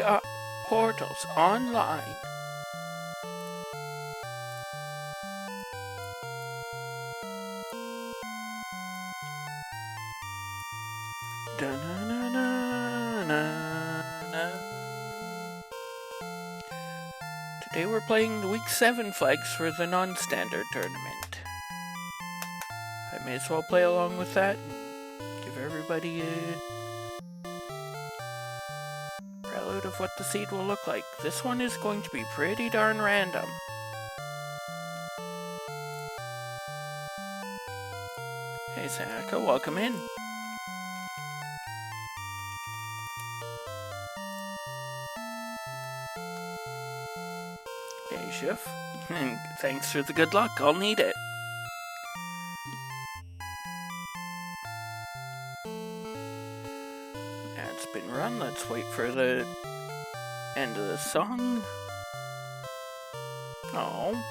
got portals online. Today we're playing the Week 7 flags for the Nonstandard tournament. I may as well play along with that and give everybody a prelude of what the seed will look like. This one is going to be pretty darn random. Hey Seneca, welcome in. Hey Schiff, thanks for the good luck, I'll need it. Ad's been run, let's wait for the end of the song. Oh.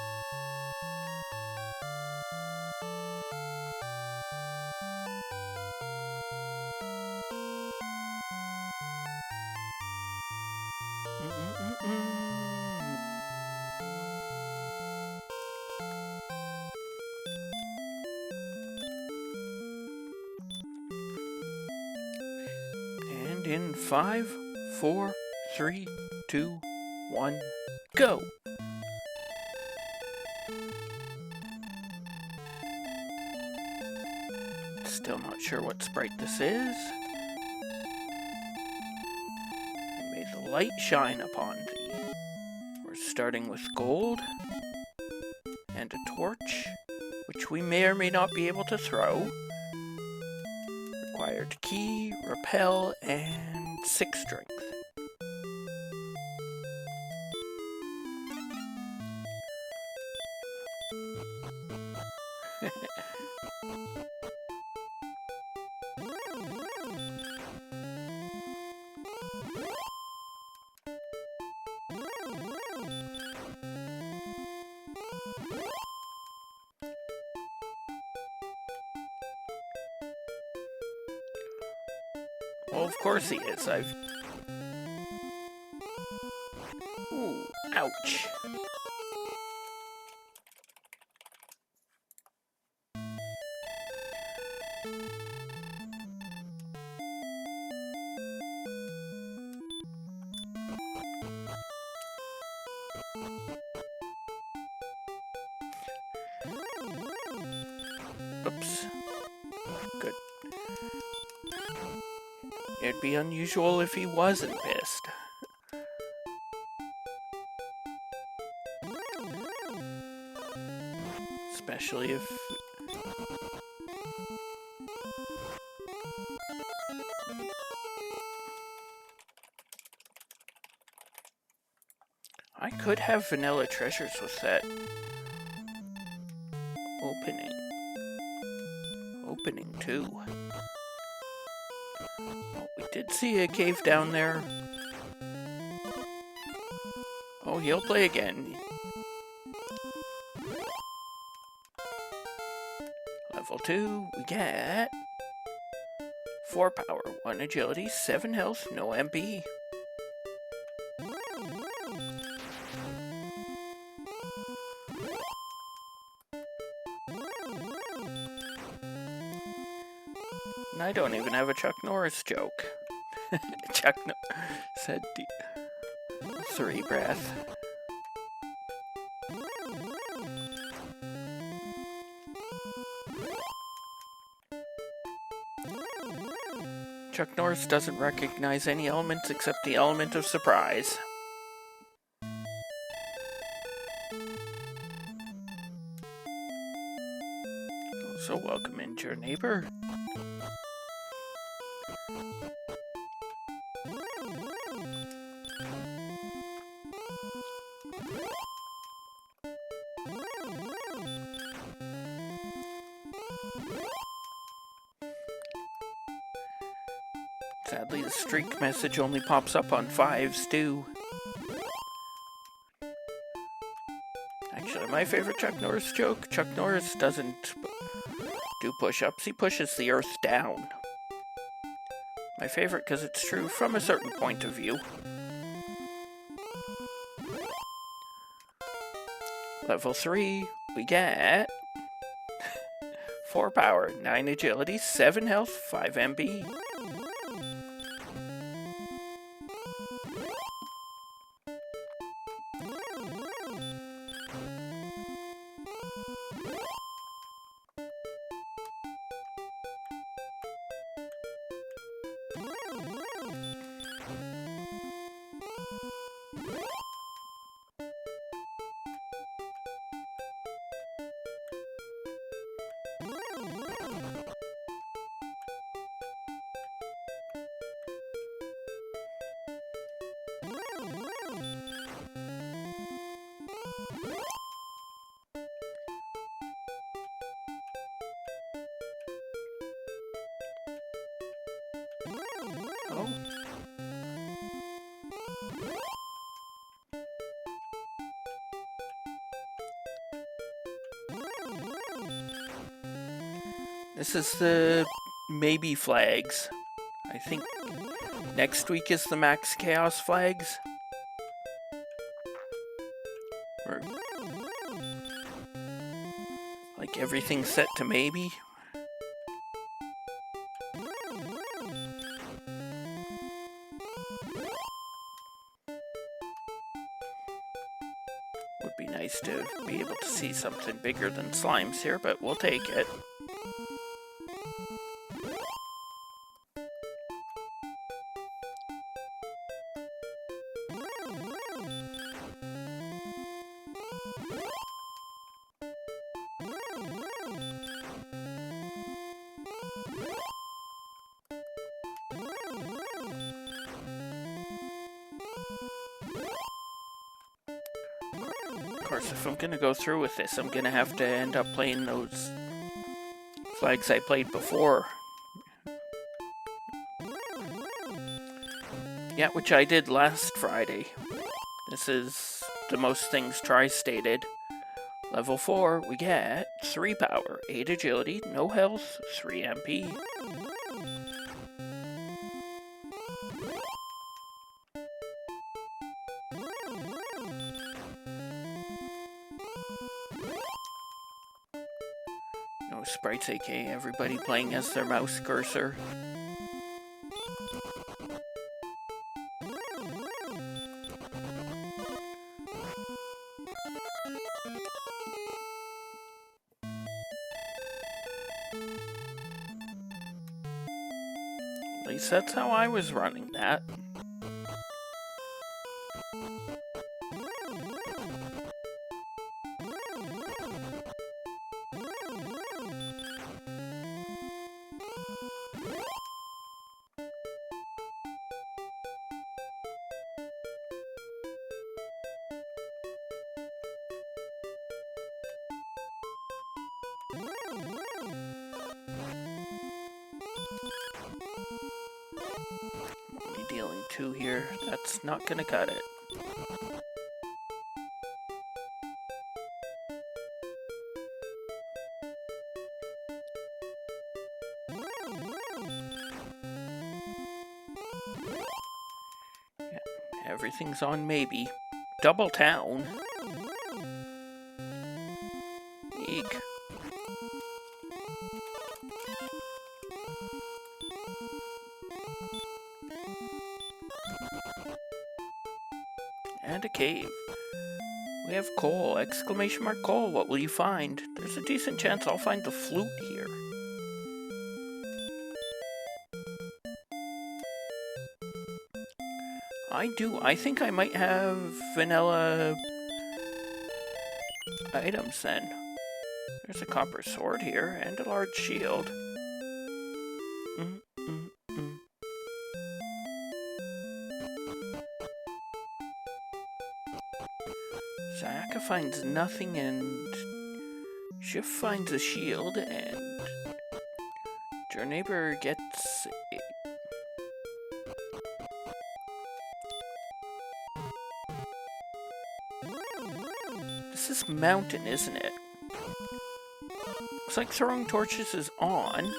And in 5, 4, 3, 2, 1, go! Still not sure what sprite this is. May the light shine upon thee. We're starting with gold and a torch, which we may or may not be able to throw. Required key, repel, and 6 strength. Well, of course he is. Ooh, ouch. Oops. Good. It'd be unusual if he wasn't pissed. Especially if... I could have vanilla treasures with that opening too. Oh, we did see a cave down there. Oh, he'll play again. Level 2, we get 4 power, 1 agility, 7 health, no MP. And I don't even have a Chuck Norris joke. Chuck said 3 breath. Chuck Norris doesn't recognize any elements except the element of surprise. So welcome in, your neighbor. Sadly, the streak message only pops up on 5s, too. Actually, my favorite Chuck Norris joke, Chuck Norris doesn't do push-ups, he pushes the earth down. My favorite because it's true from a certain point of view. Level 3, we get 4 power, 9 agility, 7 health, 5 MB. Oh. This is the maybe flags. I think next week is the max chaos flags. Or like everything's set to maybe. Would be nice to be able to see something bigger than slimes here, but we'll take it. Of course, if I'm gonna go through with this, I'm gonna have to end up playing those flags I played before. Yeah, which I did last Friday. This is the most things tri-stated. Level 4, we get 3 power, 8 agility, no health, 3 MP. No sprites, aka everybody playing as their mouse cursor. At least that's how I was running that. Only dealing 2 here. That's not gonna cut it. Yeah, everything's on maybe. Double town. Eek. And a cave. We have coal! Exclamation mark coal! What will you find? There's a decent chance I'll find the flute here. I think I might have vanilla items then. There's a copper sword here and a large shield. Sayaka finds nothing and Schiff finds a shield and your neighbor gets a... This is mountain, isn't it? Looks like throwing torches is on.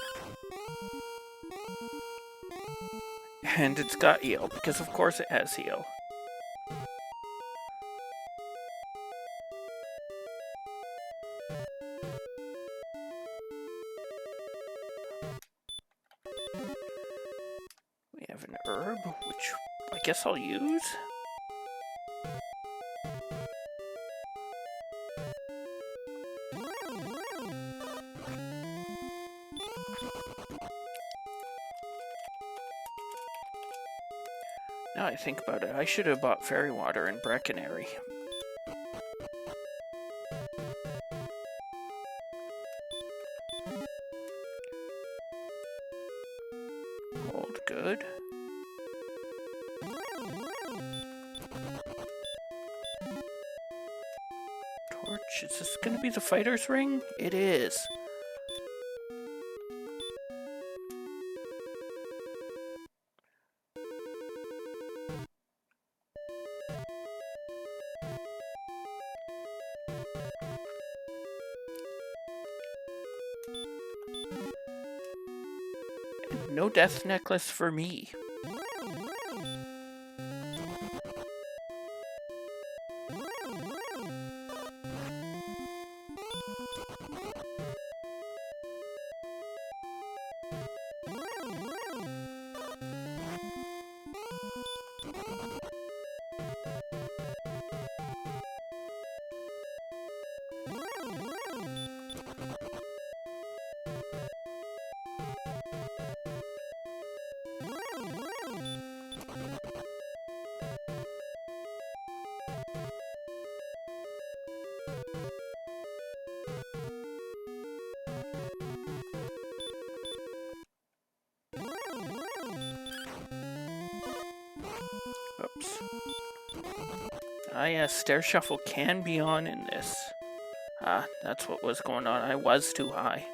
And it's got heal, because of course it has heal. guess I'll use. Now I think about it, I should have bought fairy water in Breckenary. Hold good. Torch, is this gonna be the fighter's ring? It is. No death necklace for me. Oops. Ah yes, stair shuffle can be on in this. Ah, that's what was going on. I was too high.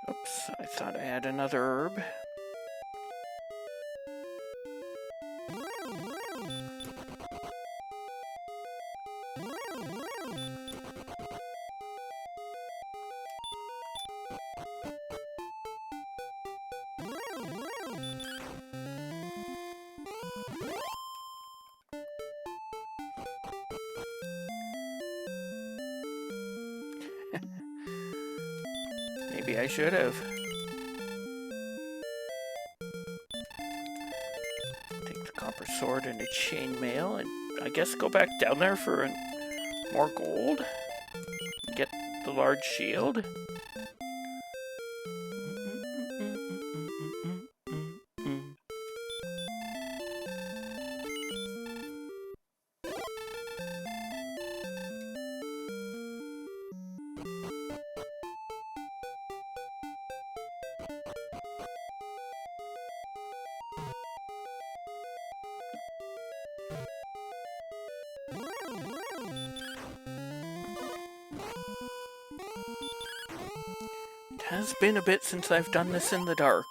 Oops, I thought I had another herb. Maybe I should have. Take the copper sword and a chainmail, and I guess go back down there for more gold. Get the large shield. It has been a bit since I've done this in the dark.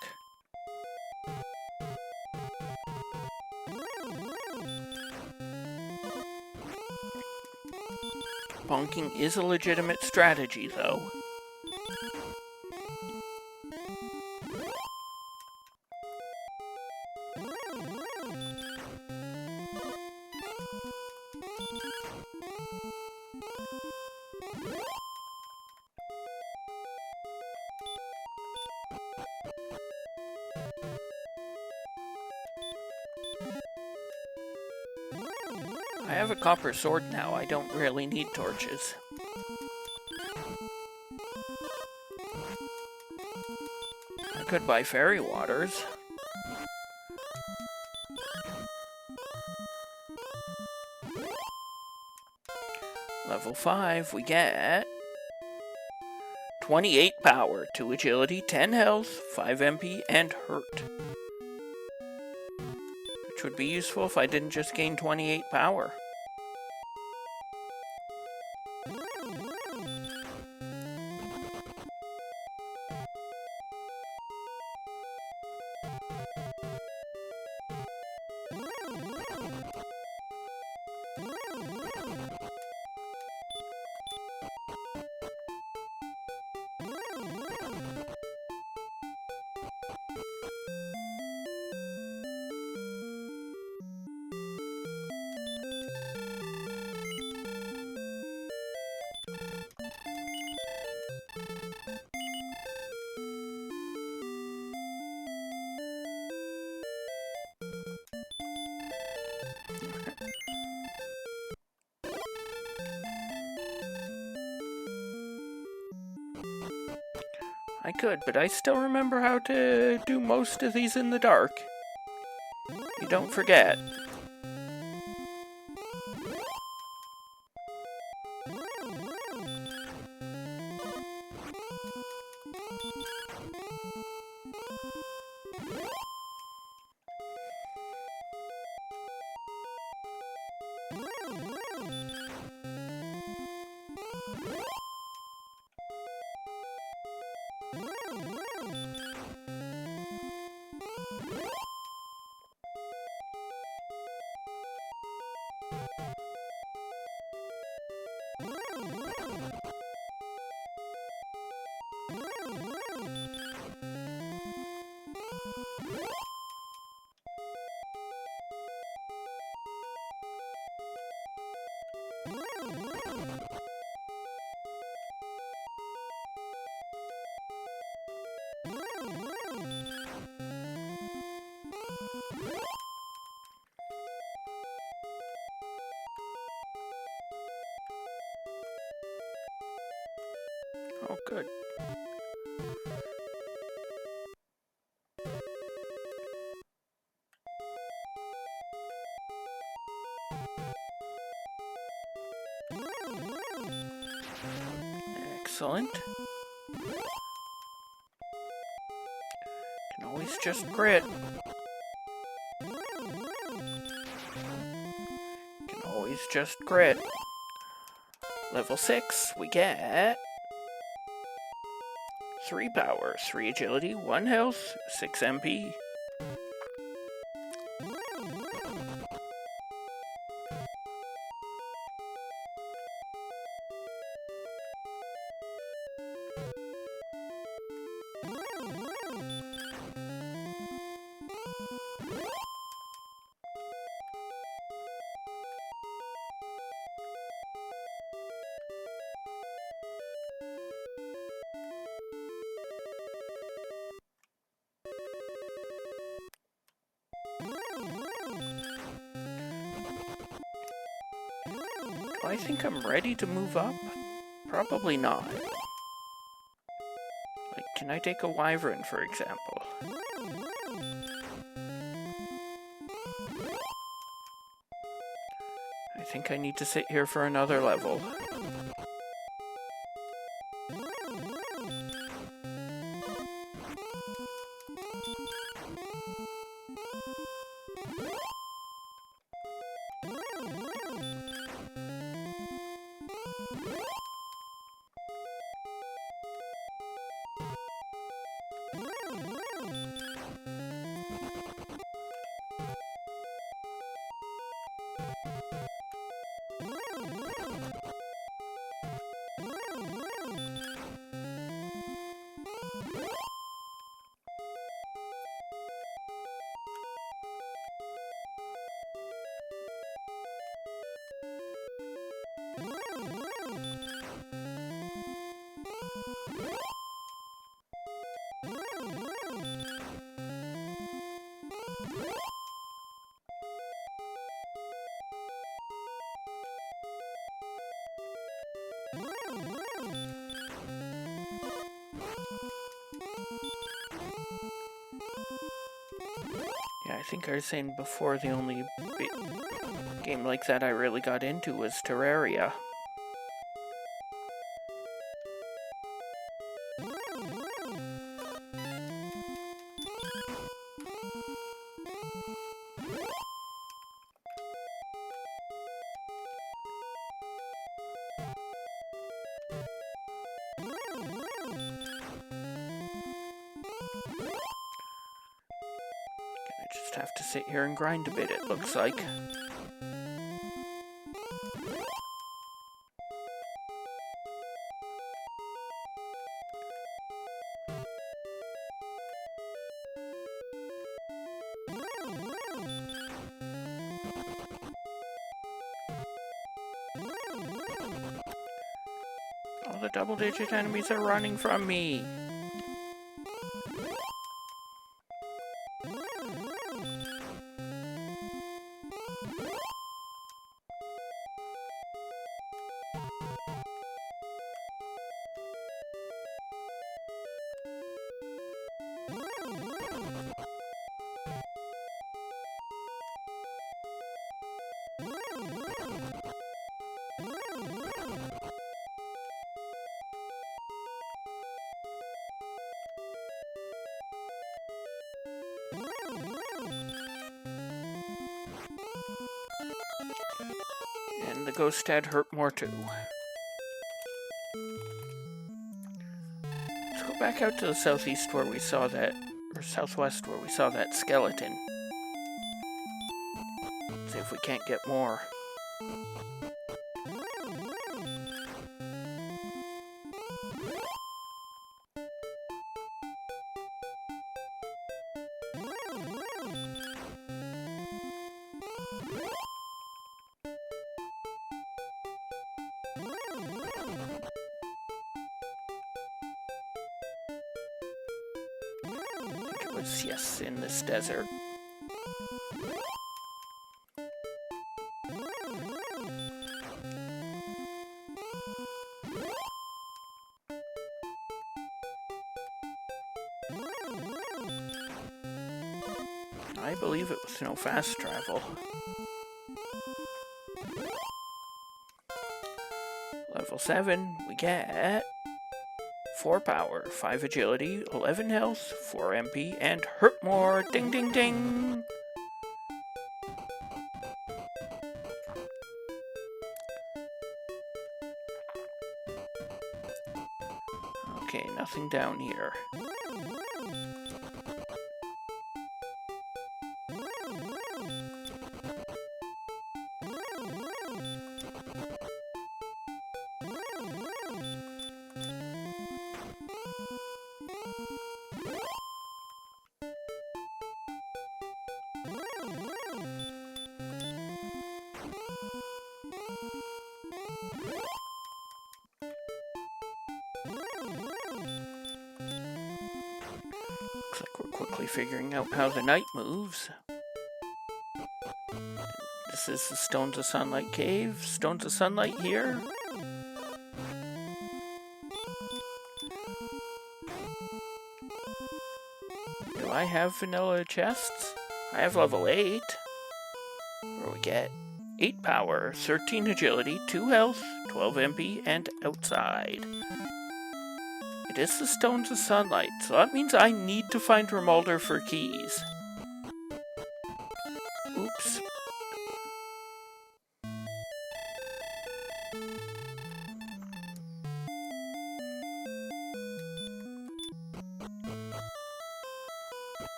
Bonking is a legitimate strategy, though. I have a copper sword now, I don't really need torches. I could buy fairy waters. Level 5, we get 28 power, 2 agility, 10 health, 5 MP, and hurt. Which would be useful if I didn't just gain 28 power. I could, but I still remember how to do most of these in the dark. You don't forget. Oh, good. Excellent. Can always just crit. Can always just crit. Level 6, we get 3 power, 3 agility, 1 health, 6 MP. Do I think I'm ready to move up? Probably not. Like, can I take a wyvern, for example? I think I need to sit here for another level. Yeah, I think I was saying before the only game like that I really got into was Terraria. I just have to sit here and grind a bit, it looks like. All the double-digit enemies are running from me. And the ghost had hurt more too. Let's go back out to the southeast where we saw that, or southwest where we saw that skeleton. See if we can't get more. Yes, in this desert. I believe it was no fast travel. Level 7, we get 4 power, 5 agility, 11 health, 4 MP, and hurt more. Ding, ding, ding. Okay, nothing down here. Looks like we're quickly figuring out how the night moves. This is the Stones of Sunlight Cave. Stones of Sunlight here. Do I have vanilla chests? I have level 8. Where we get 8 power, 13 agility, 2 health, 12 MP, and outside. It is the Stones of Sunlight, so that means I need to find Rimuldar for keys. Oops.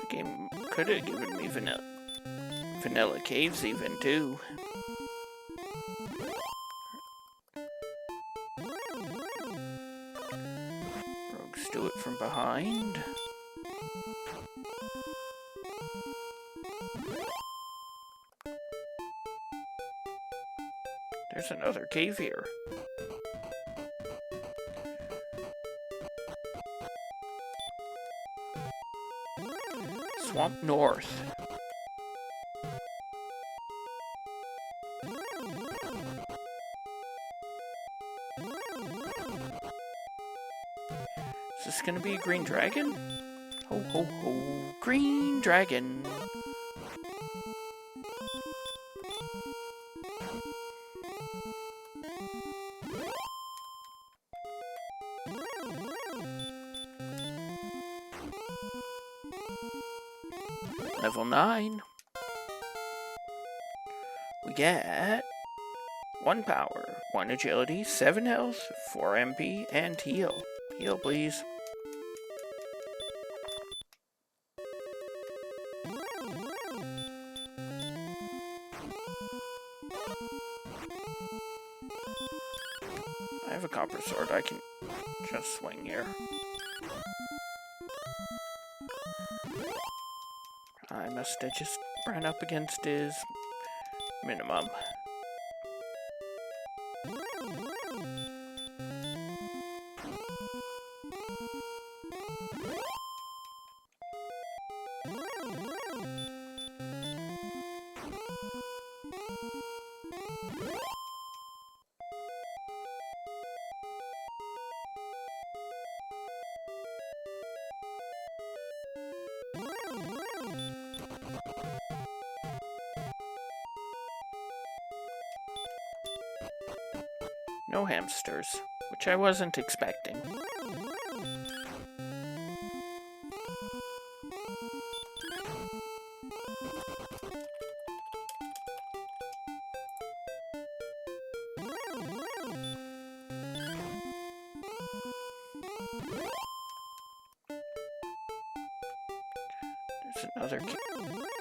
The game could have given me vanilla caves even too. Rogues do it from behind. There's another cave here. Swamp North. Is this gonna be a green dragon? Ho ho ho, green dragon. Level 9. We get 1 power, 1 agility, 7 health, 4 MP, and heal. Heal, please. I have a copper sword I can just swing here. I must have just ran up against his minimum. No hamsters, which I wasn't expecting. There's another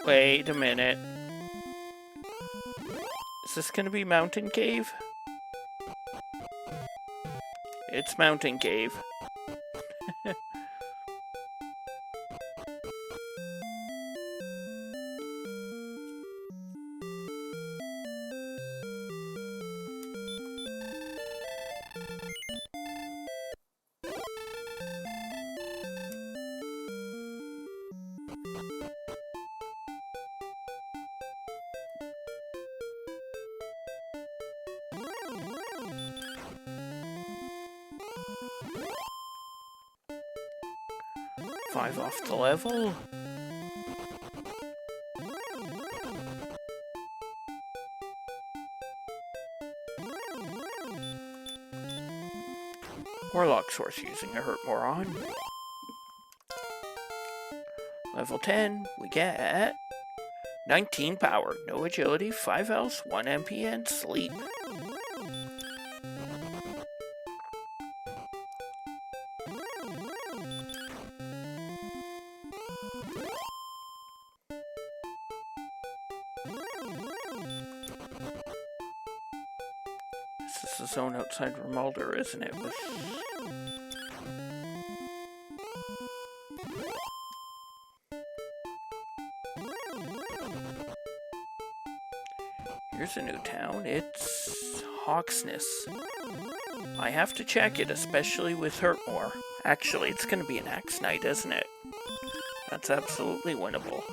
Wait a minute. Is this gonna be Mountain Cave? It's Mountain Cave. Five off the level. Warlock source using a hurt moron. Level 10, we get 19 power, no agility, 5 health, 1 MP, and sleep. This is the zone outside Rimalder, isn't it? Here's a new town. It's Hawksness. I have to check it, especially with Hurtmore. Actually, it's gonna be an Axe Knight, isn't it? That's absolutely winnable.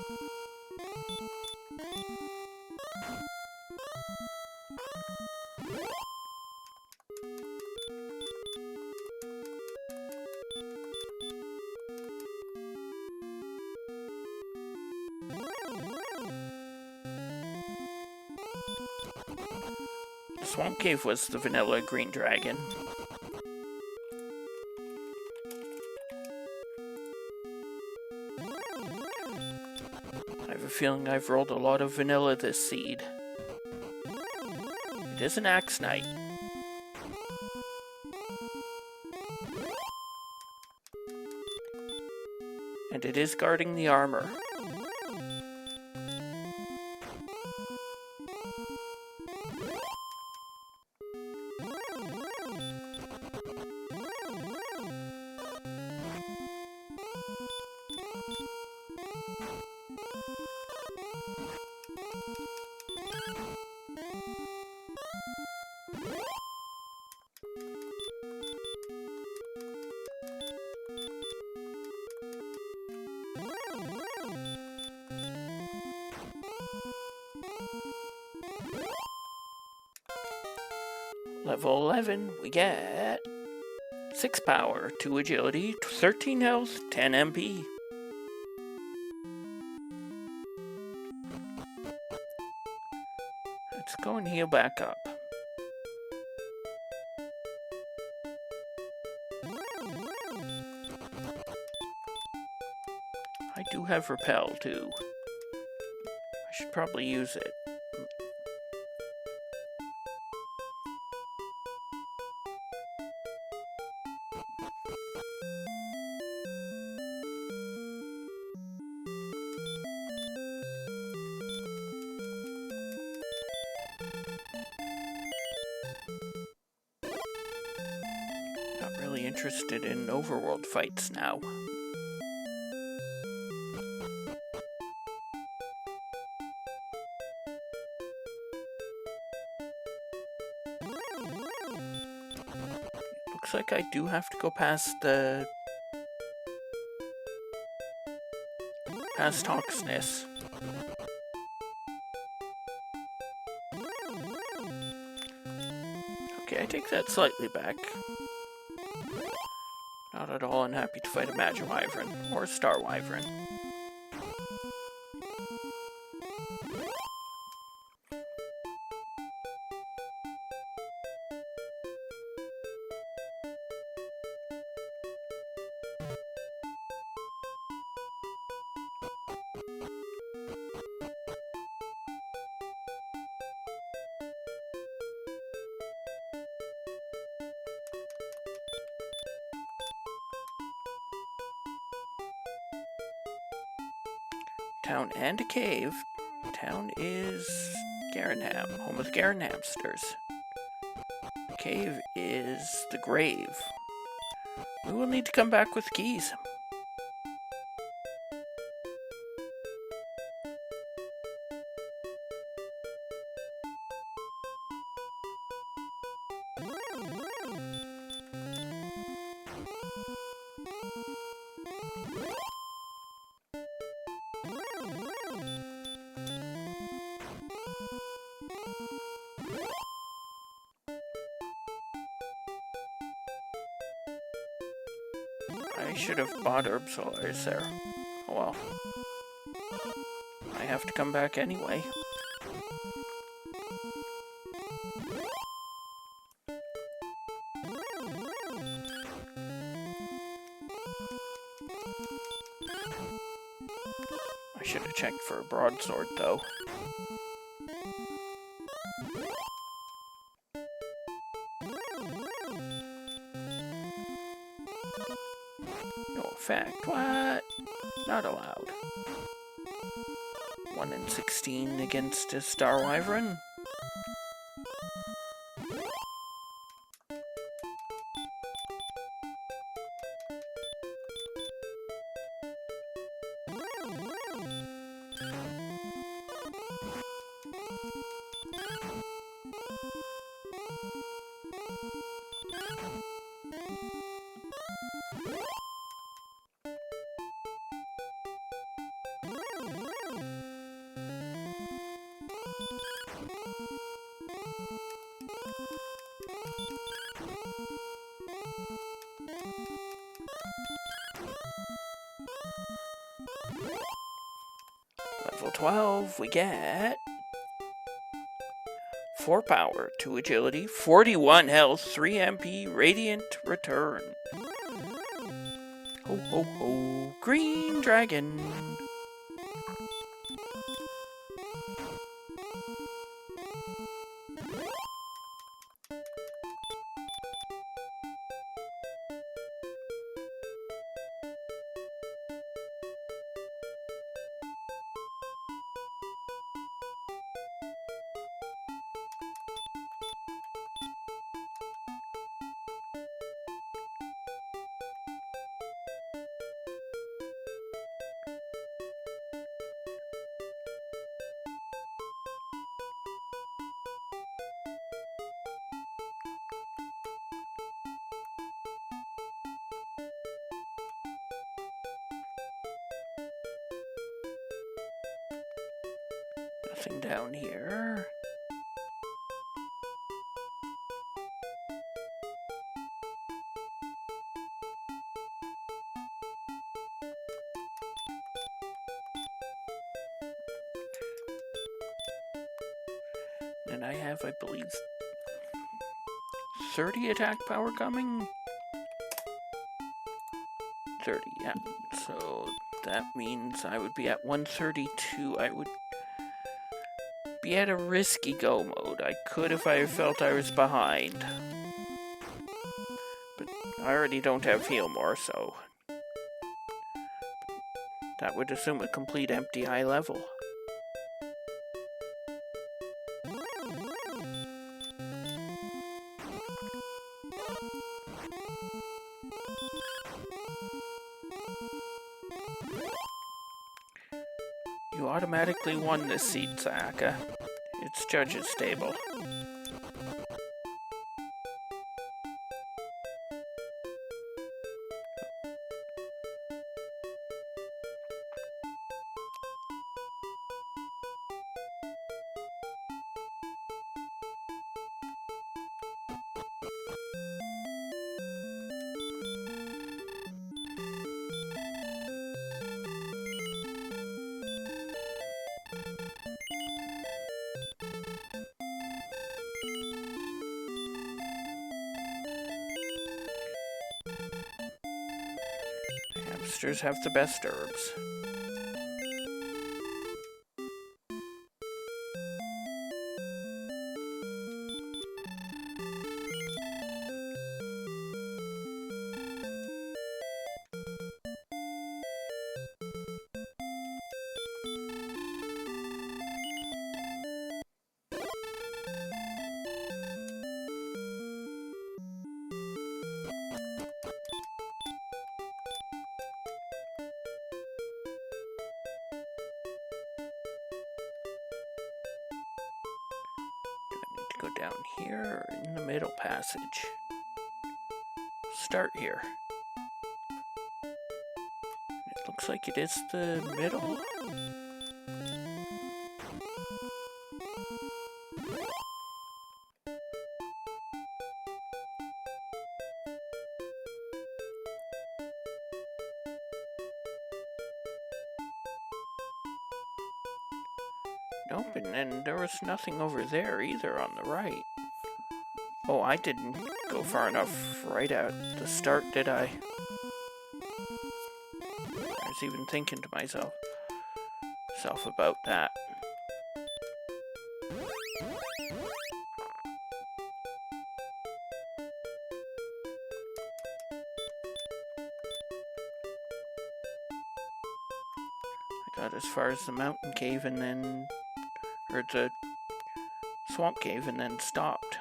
Swamp Cave was the vanilla green dragon. I have a feeling I've rolled a lot of vanilla this seed. It is an Axe Knight. And it is guarding the armor. Level 11, we get 6 power, 2 agility, 13 health, 10 MP. Let's go and heal back up. I do have Repel too. I should probably use it. Not really interested in overworld fights now. Looks like I do have to go past Hawksness. Okay, I take that slightly back. Not at all unhappy to fight a Magiwyvern or a Star Wyvern. Town and a cave. Town is Garenham, home of the Garen hamsters. Cave is the grave. We will need to come back with keys. I should have bought herb sellers there. Oh well. I have to come back anyway. I should have checked for a broadsword though. No effect. What? Not allowed. 1 in 16 against a Star Wyvern. Level 12, we get 4 power, 2 agility, 41 health, 3 MP, radiant return. Ho ho ho, green dragon. Nothing down here. And I have, I believe, 30 attack power coming? 30, yeah. So that means I would be at 132. I would be at a risky go mode. I could if I felt I was behind. But I already don't have heal more, so that would assume a complete empty high level. You automatically won this seat, Sayaka. It's Judge's stable. Hamsters have the best herbs. Go down here or in the middle passage. Start here. It looks like it is the middle. Nope, and then there was nothing over there either on the right. Oh, I didn't go far enough right at the start, did I? I was even thinking to myself about that. I got as far as the mountain cave and then, or the swamp cave and then stopped.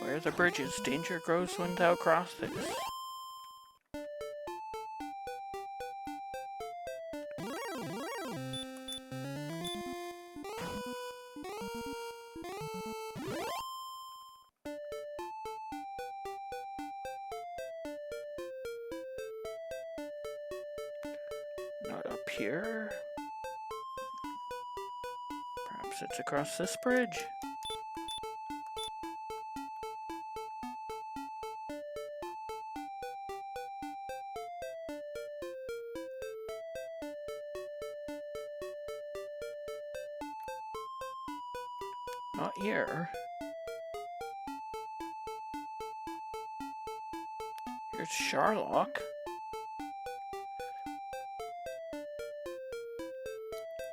Where are the bridges? Danger grows when thou crossest. Not up here. Perhaps it's across this bridge. Not here. Here's Sharlock.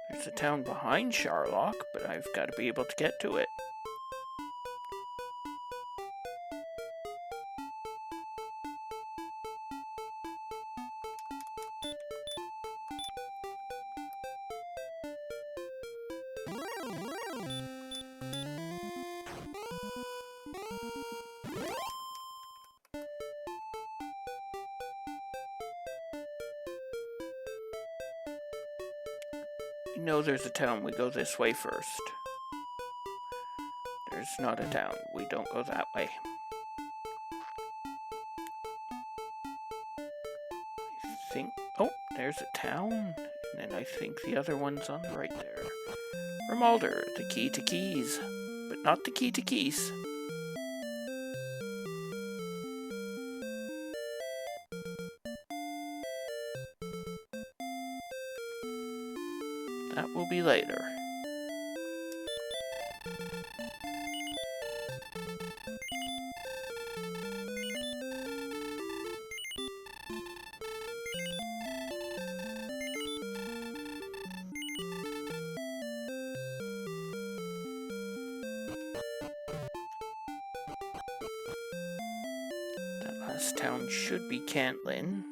There's a town behind Sharlock, but I've got to be able to get to it. You know there's a town, we go this way first. There's not a town, we don't go that way. I think, oh, there's a town, and then I think the other one's on the right there. Rimalder, the key to keys, but not the key to keys. That will be later. That last town should be Cantlin.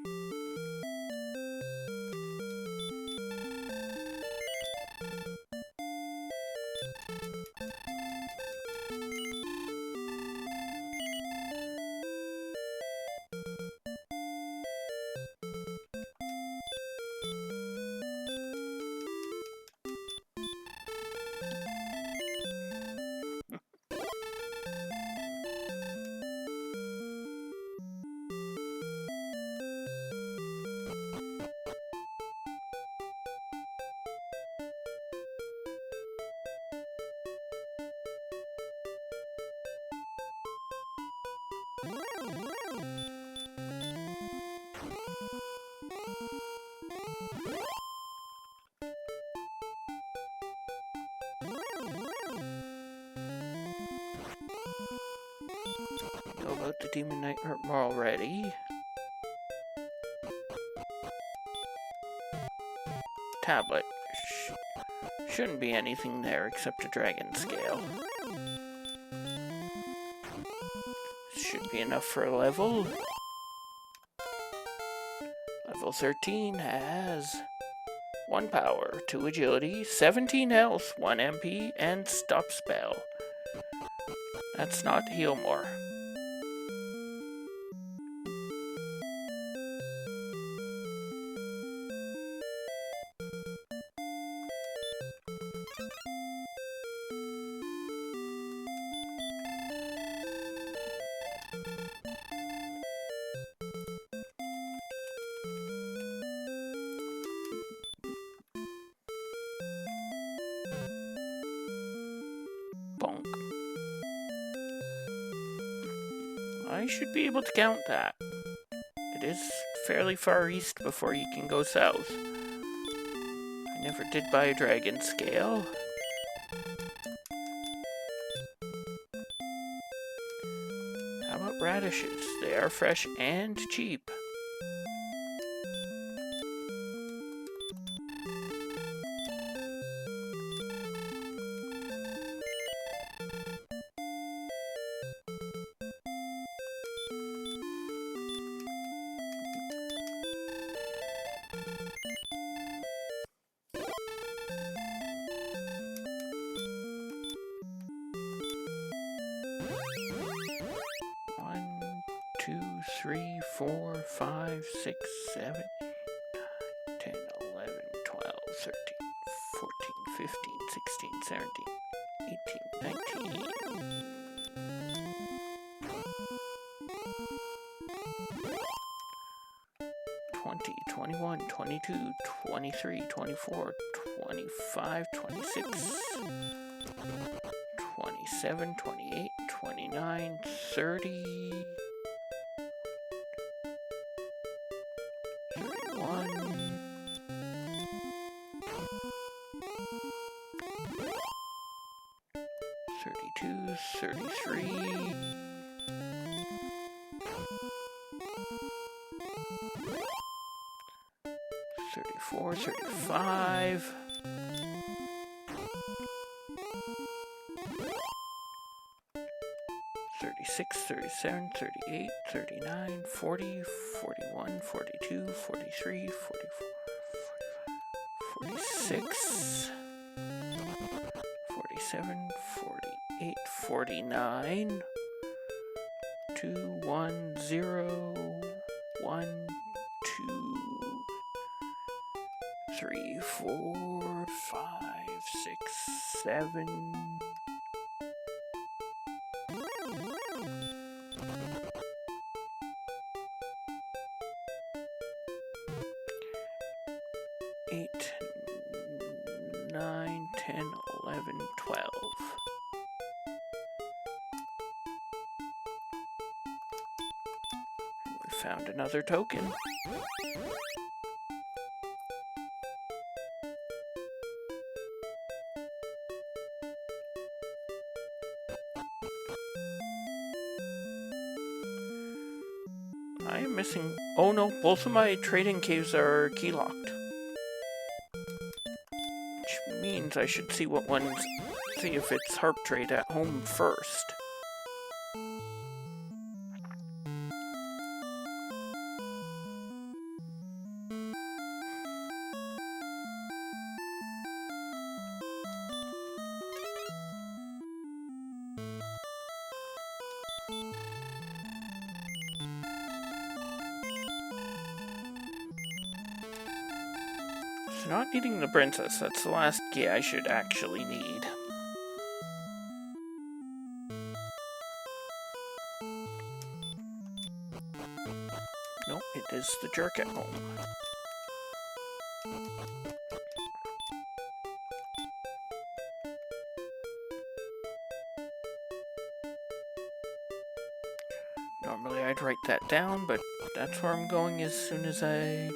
Know about the Demon Knight already. Tablet. Shouldn't be anything there except a dragon scale. Should be enough for a level. Level 13 has 1 power, 2 agility, 17 health, 1 MP, and stop spell. That's not heal more. Bonk. I should be able to count that. It is fairly far east before you can go south. I never did buy a dragon scale. How about radishes? They are fresh and cheap. One, 2, 3, 4, 5, 6, 7, 8, 9, 10, 11, 12, 13, 14, 15, 16, 17, 18, 19. 20, 21, 22, 23, 24, 25, 26, 27, 28, 29, 30, 31, 32, 33, 34, 35, 36, 37, 38, 39, 40, 41, 42, 43, 44, 46, 47, 48, 49, 2, 1, 0, 1, 2, 3, 4, 5, 6, 7, 8, 9, 10, 11, 12. And we found another token. I am missing... Oh no, both of my trading caves are key locked. Which means I should see what ones... See if it's harp trade at home first. So not needing the princess, that's the last key I should actually need. Nope, it is the jerk at home. Normally I'd write that down, but that's where I'm going as soon as I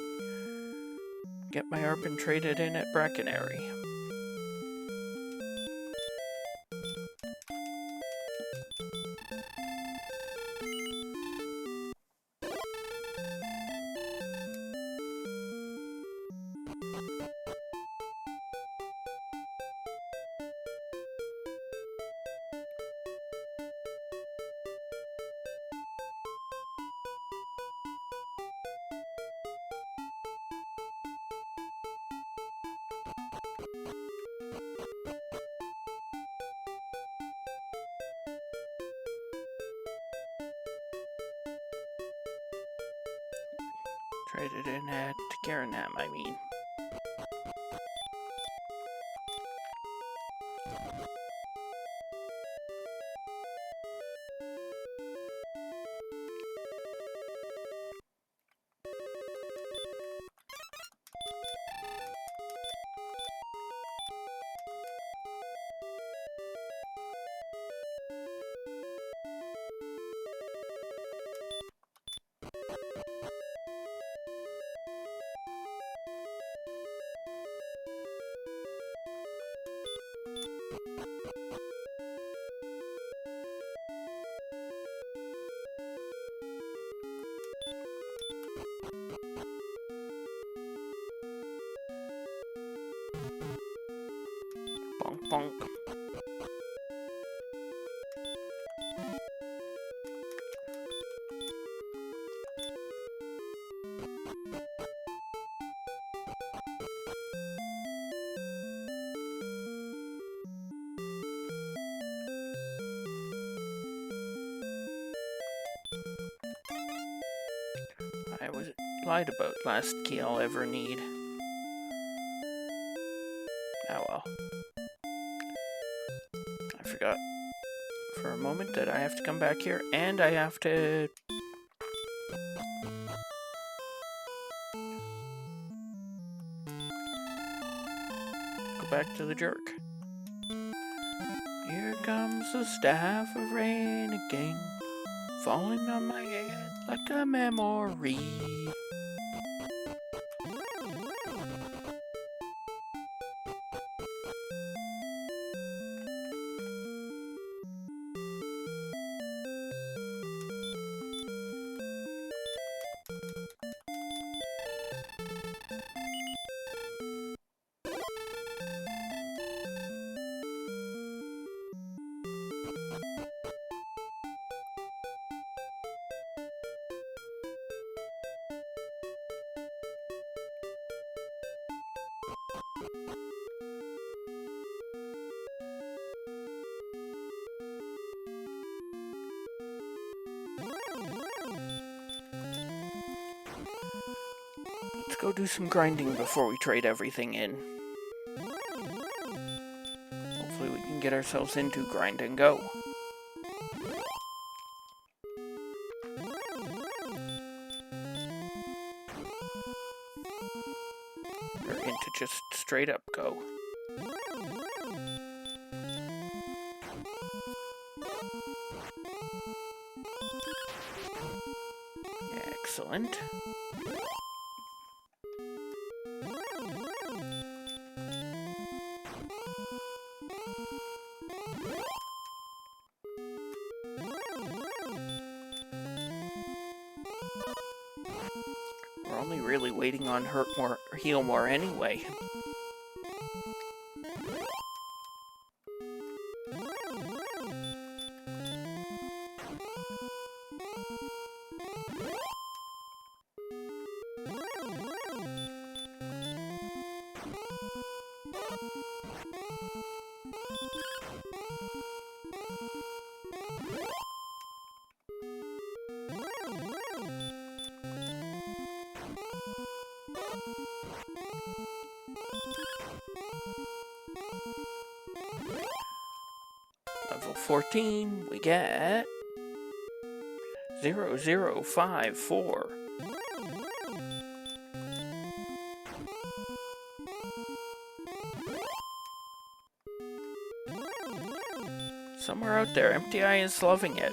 get my Arpin traded in at Brackenary. Trade it in at Garanam, I mean. Bonk bonk. I was lied about last key I'll ever need. Oh well. I forgot for a moment that I have to come back here and I have to go back to the jerk. Here comes the staff of rain again, falling on my head like a memory. Let's go do some grinding before we trade everything in. Hopefully we can get ourselves into grind and go. Or into just straight up go. Excellent. We're only really waiting on hurt more, or heal more anyway. Level 14, we get 0054. Somewhere out there, MTI is loving it.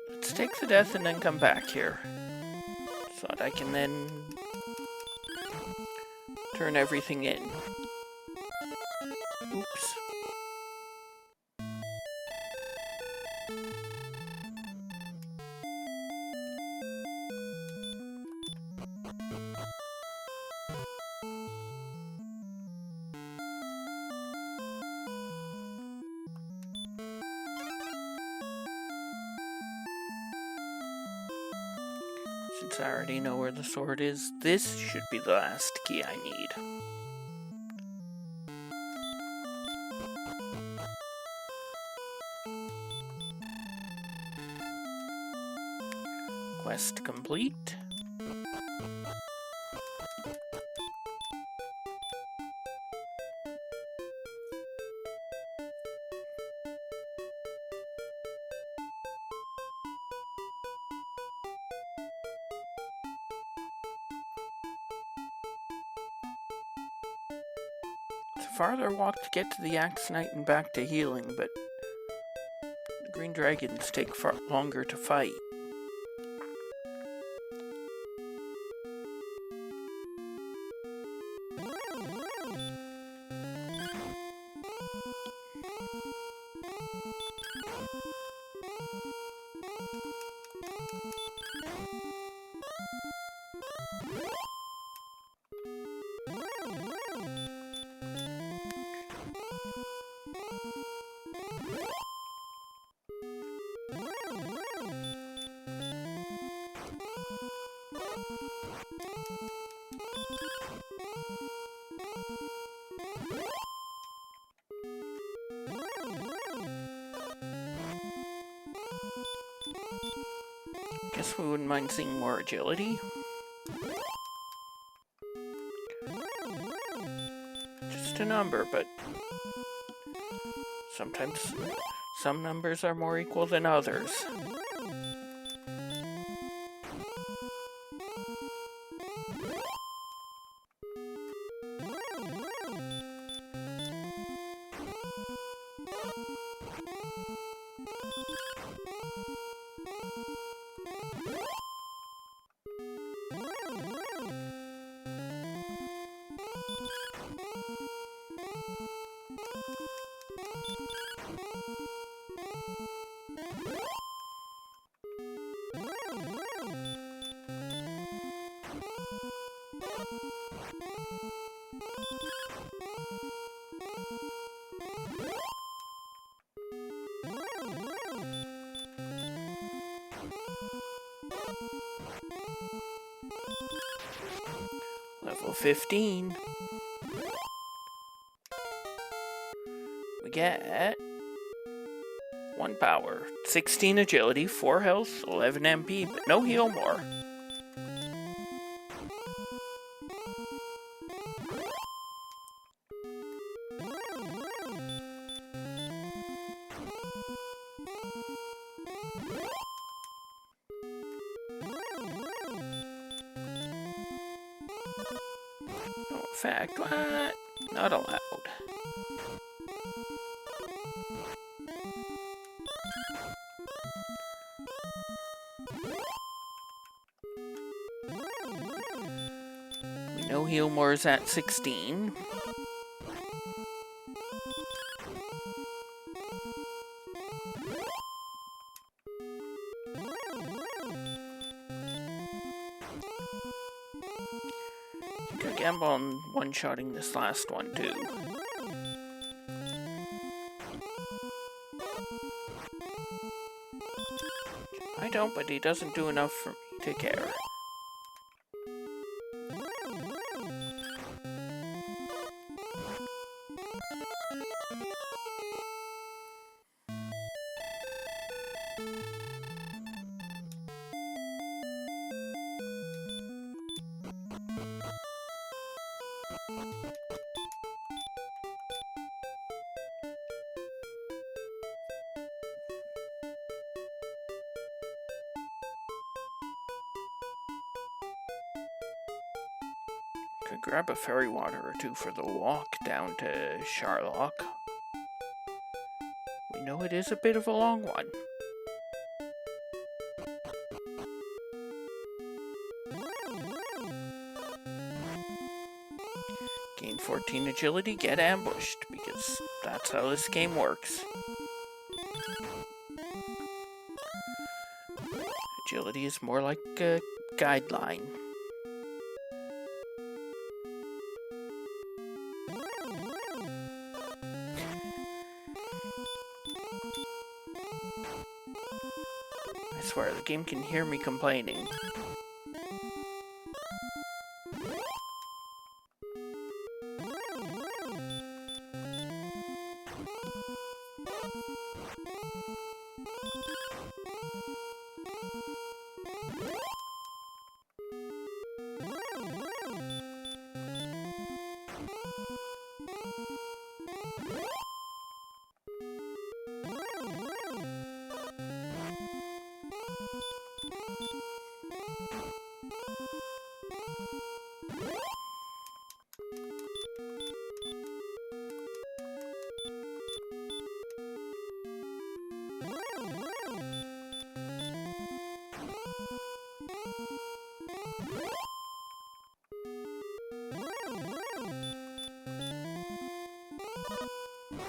Let's take the death and then come back here, so that I can then turn everything in. Oops. Since I already know where the sword is, this should be the last key I need. Quest complete. It's a farther walk to get to the Axe Knight and back to healing, but the green dragons take far longer to fight. Guess we wouldn't mind seeing more agility. Just a number, but sometimes some numbers are more equal than others. Level 15. We get 1 power, 16 agility, 4 health, 11 MP, but no heal more. No effect, what? Not allowed. We know heal more is at 16. Could gamble on one-shotting this last one too. I don't, but he doesn't do enough for me to care. Could grab a fairy water or two for the walk down to Sharlock. We know it is a bit of a long one. Gain 14 agility, get ambushed, because that's how this game works. Agility is more like a guideline. I swear, the game can hear me complaining.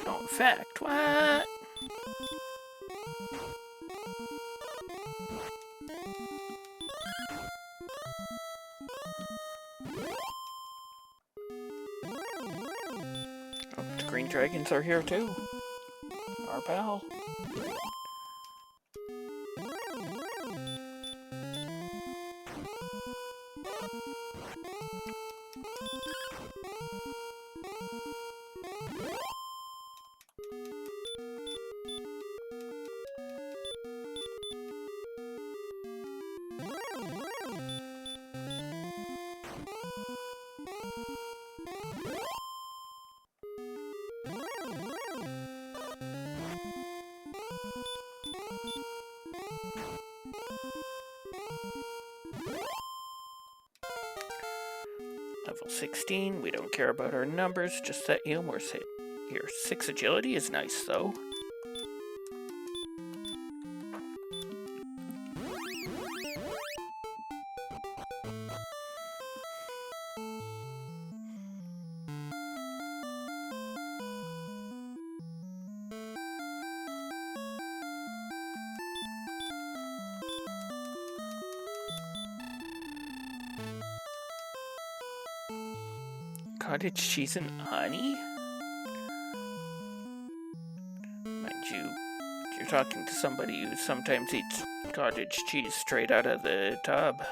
Oh, in fact, what? Oh, the green dragons are here too. Our pal. Level 16, we don't care about our numbers, just that Aylmore's hit. Here, 6 agility is nice though. Cottage cheese and honey? Mind you, you're talking to somebody who sometimes eats cottage cheese straight out of the tub.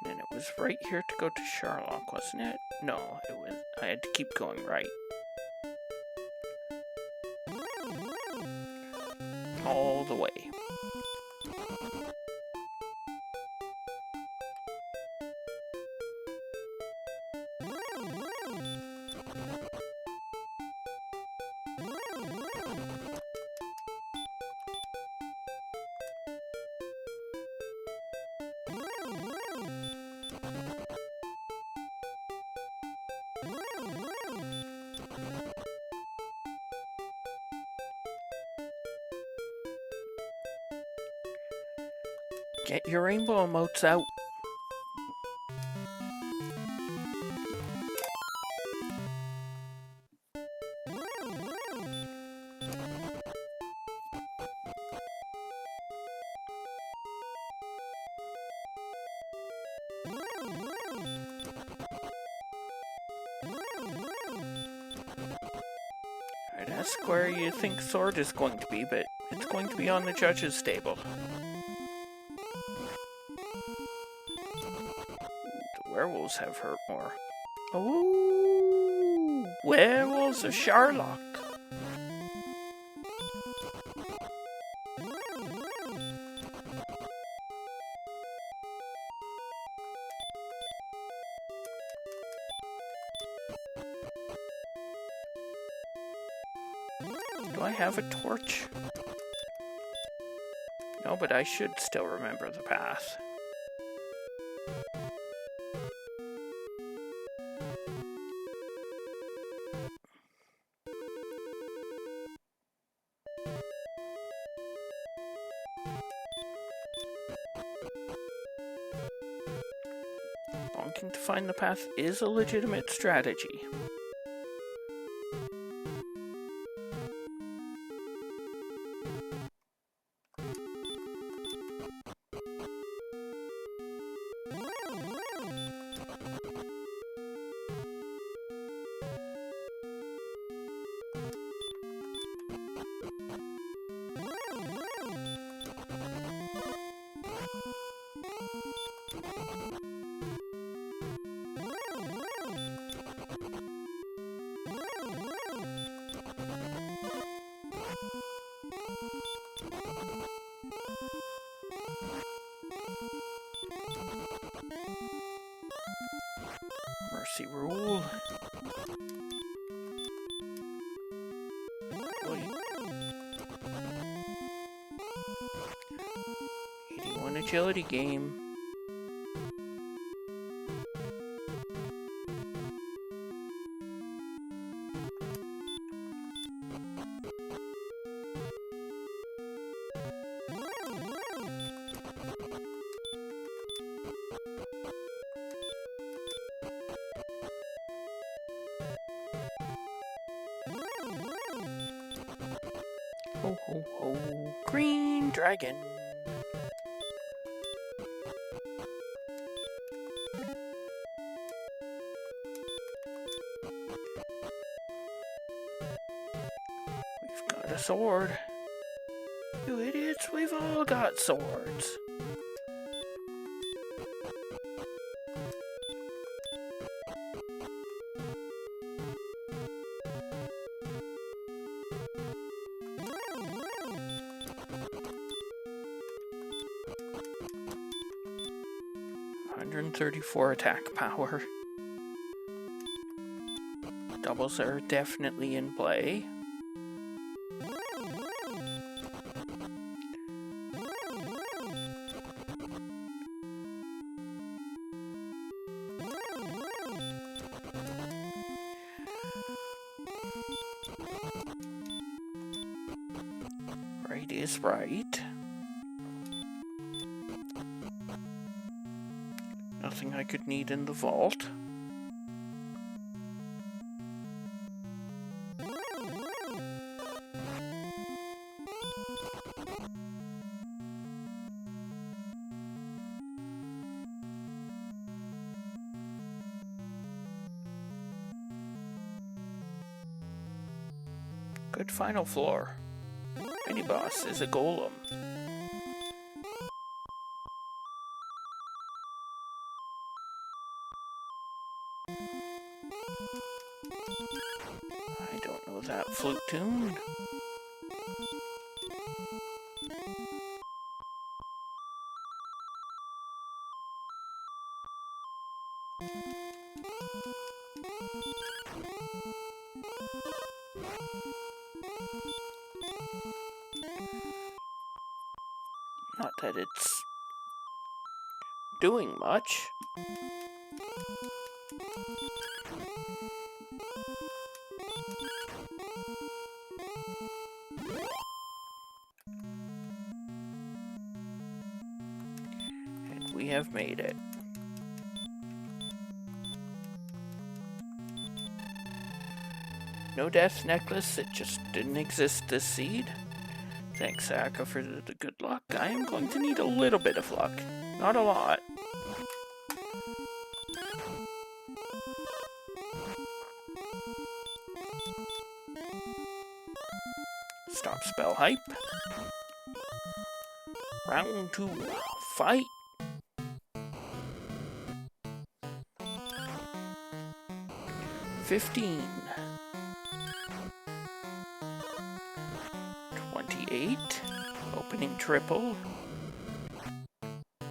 And it was right here to go to Sherlock, wasn't it? No, it was. I had to keep going right. All the way. Get your rainbow emotes out. I'd ask where you think Sword is going to be, but it's going to be on the judge's table. The werewolves have hurt more. Oh, werewolves of Sherlock. Do I have a torch? No, but I should still remember the path. Wanting to find the path is a legitimate strategy. Mercy rule. Wait. 81 agility game. Ho ho ho. Green dragon. We've got a sword. You idiots, we've all got swords. .134 attack power. Doubles are definitely in play. Right is right. Nothing I could need in the vault. Good final floor. Mini boss is a golem. I don't know that flute tune. Not that it's doing much. And we have made it. No death necklace, it just didn't exist this seed. Thanks, Aka, for the good luck. I am going to need a little bit of luck. Not a lot. Stop spell hype. Round 2. Fight. $15. 28. Opening triple.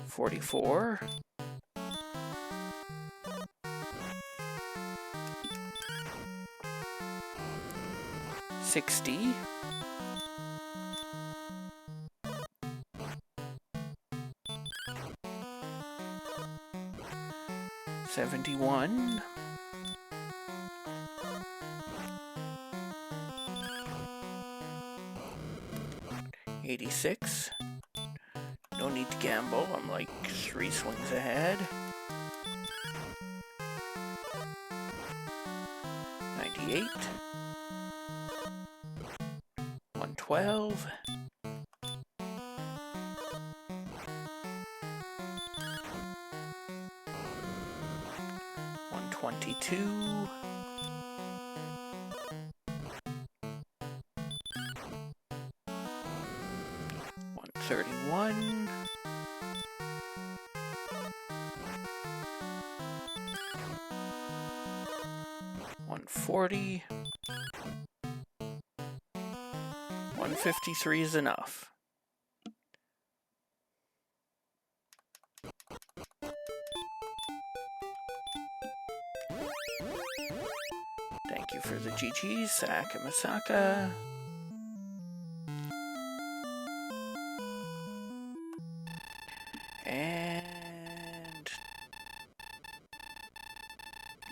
44. 60. 71. 86. No need to gamble, I'm like 3 swings ahead. 98. 112. 122. 131. 140. 153 is enough. you for the GGs, Saka Masaka. And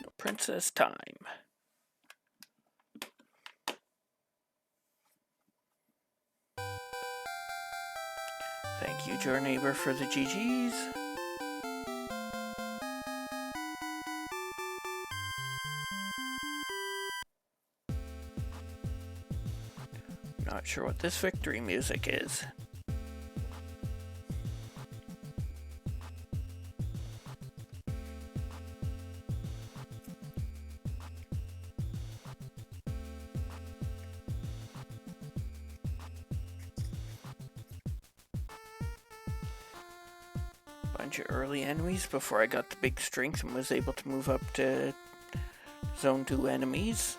no princess time. Thank you, Your Neighbor, for the GGs. Not sure what this victory music is. Bunch of early enemies before I got the big strength and was able to move up to Zone 2 enemies.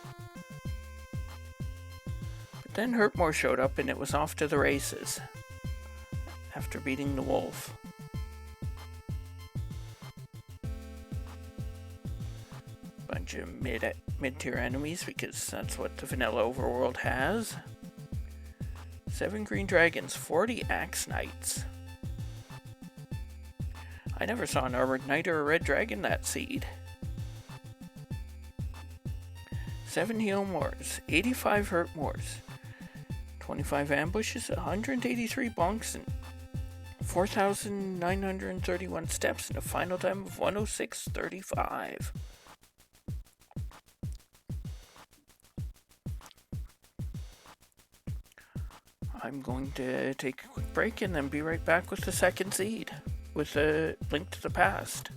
But then Hurtmore showed up and it was off to the races after beating the wolf. Bunch of mid-tier enemies because that's what the vanilla overworld has. 7 green dragons, 40 axe knights. I never saw an armored knight or a red dragon that seed. 7 heal mores, 85 hurt mores, 25 ambushes, 183 bonks, and 4,931 steps, and a final time of 106.35. I'm going to take a quick break and then be right back with the second seed, with a Link to the Past.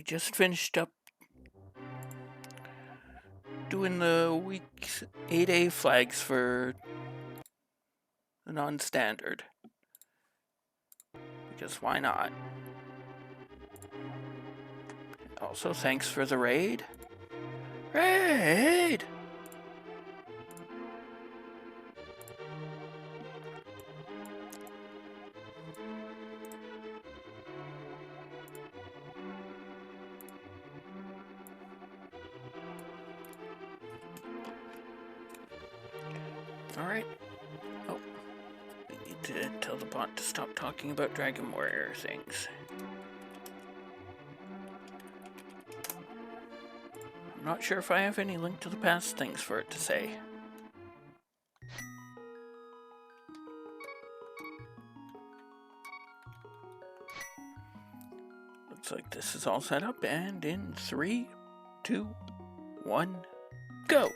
just finished up doing the week 8A flags for the non-standard. Because why not? Also, thanks for the raid. Raid! Alright. Oh. We need to tell the bot to stop talking about Dragon Warrior things. I'm not sure if I have any link to the past things for it to say. Looks like this is all set up, and in 3, 2, 1, go!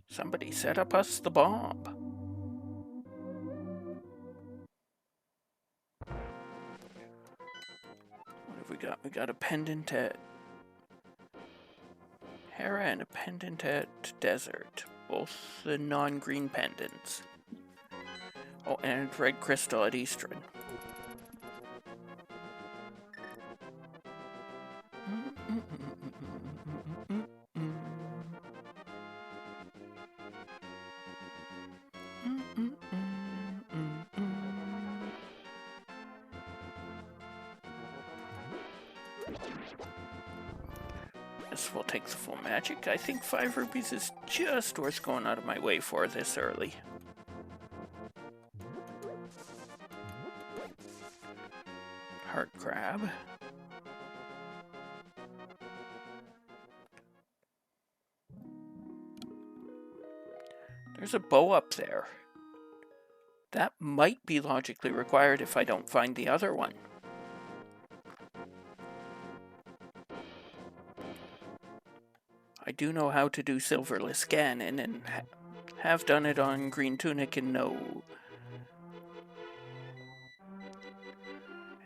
Somebody set up us the bomb. What have we got? We got a pendant at Hera and a pendant at Desert. Both the non-green pendants. Oh, and red crystal at Eastern. Guess we'll take the full magic. I think 5 rupees is just worth going out of my way for this early. Heart crab. There's a bow up there. That might be logically required if I don't find the other one. I do know how to do silverless Ganon and have done it on Green Tunic and No.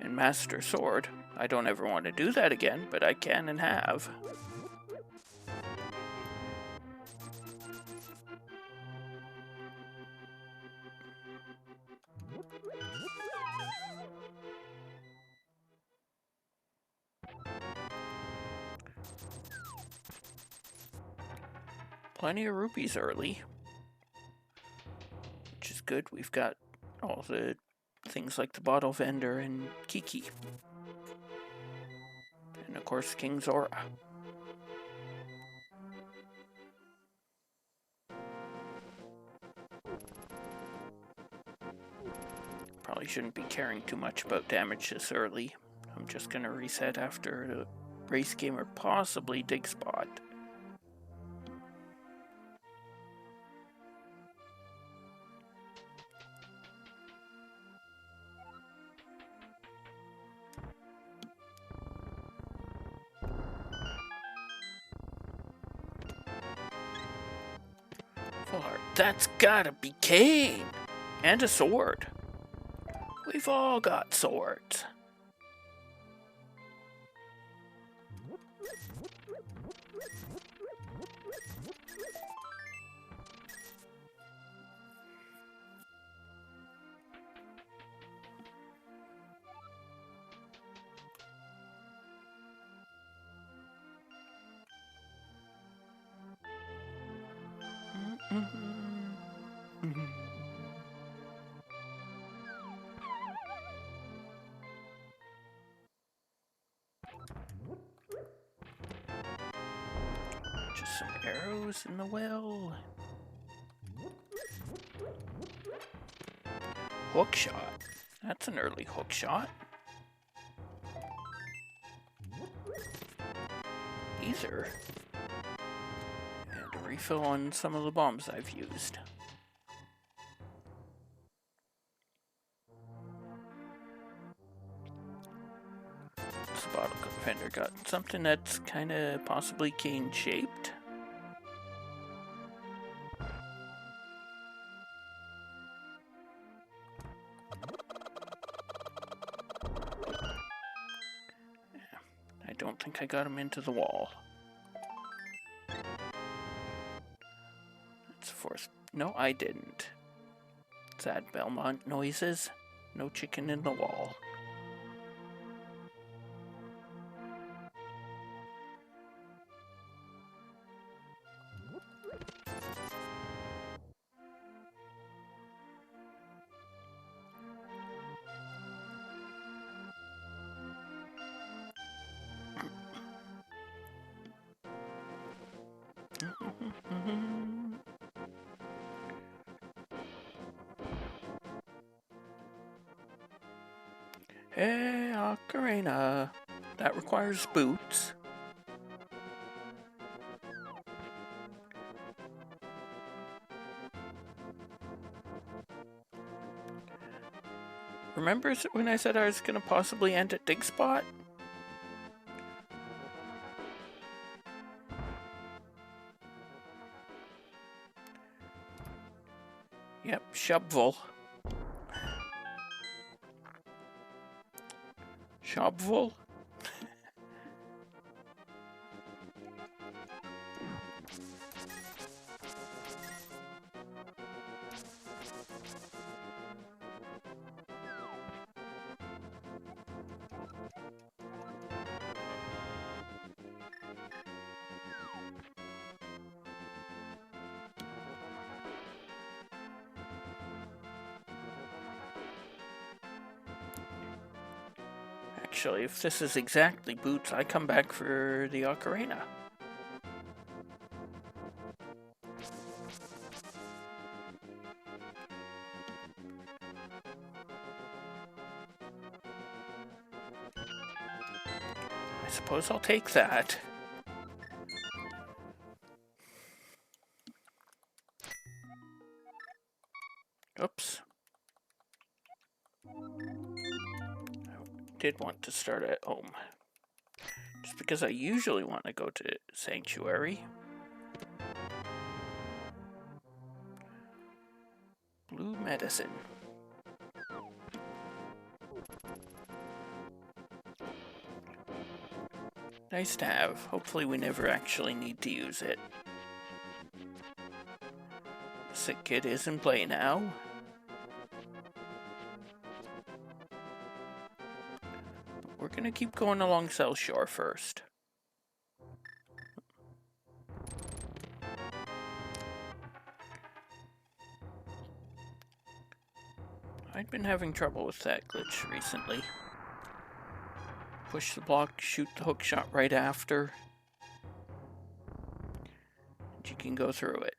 And Master Sword. I don't ever want to do that again, but I can and have. Plenty of rupees early, which is good. We've got all the things like the bottle vendor and Kiki. And of course, King Zora. Probably shouldn't be caring too much about damage this early. I'm just gonna reset after the race game or possibly dig spot. Full heart. That's gotta be Kane! And a sword. We've all got swords. Just some arrows in the well. Hook shot. That's an early hook shot. Ether. And a refill on some of the bombs I've used. This bottle vendor got something that's kind of possibly cane shaped. don't think I got him into the wall. That's fourth. No, I didn't. Sad Belmont noises. No chicken in the wall. Hey, Ocarina. That requires boots. Remember when I said I was going to possibly end at Dig Spot? Yep, Shovel. Shovel? Actually, if this is exactly boots, I come back for the ocarina. I suppose I'll take that. Oops. Did want to start at home. Just because I usually want to go to Sanctuary. Blue medicine. Nice to have. Hopefully we never actually need to use it. Sick kid is in play now. We're gonna keep going along South Shore first. I've been having trouble with that glitch recently. Push the block, shoot the hook shot right after. And you can go through it.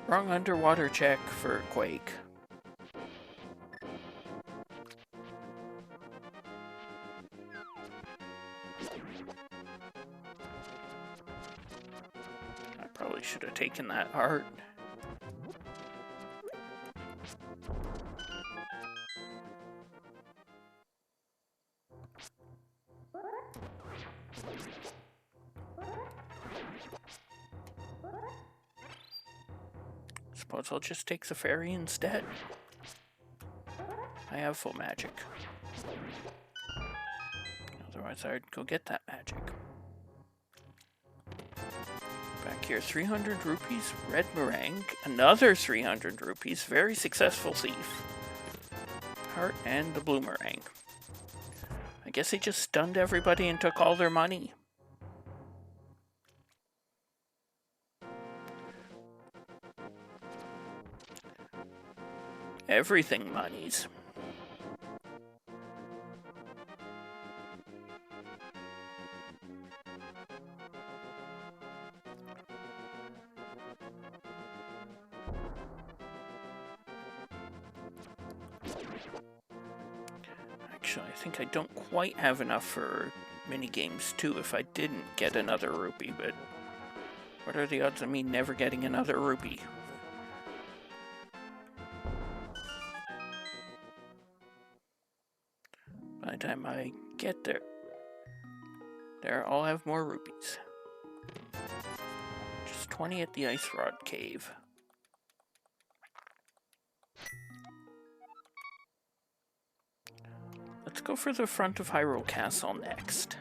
Wrong underwater check for Quake. I probably should have taken that heart. Suppose I'll just take the ferry instead. I have full magic. Otherwise I'd go get that magic. Back here, 300 rupees, red meringue, another 300 rupees, very successful thief. Heart and the blue meringue. I guess he just stunned everybody and took all their money. Everything monies. Actually, I think I don't quite have enough for minigames too if I didn't get another rupee, but what are the odds of me never getting another rupee? By the time I get there, I'll have more rupees. Just 20 at the Ice Rod Cave. Let's go for the front of Hyrule Castle next.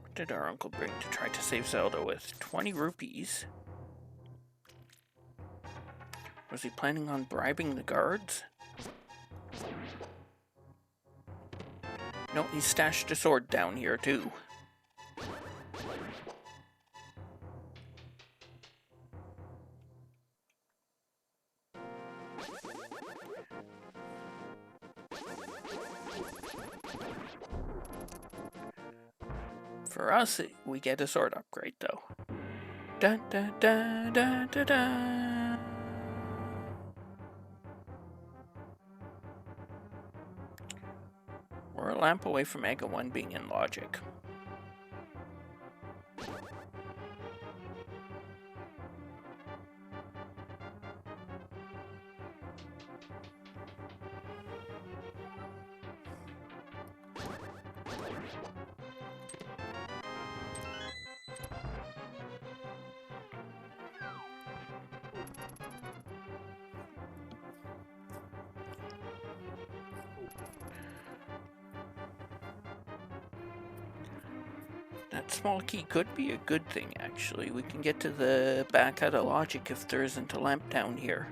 What did our uncle bring to try to save Zelda with? 20 rupees? Was he planning on bribing the guards? No, he stashed a sword down here too. For us, we get a sword upgrade though. Dun dun dun dun dun dun. We're a lamp away from Ega 1 being in logic. That small key could be a good thing, actually. We can get to the back out of logic if there isn't a lamp down here.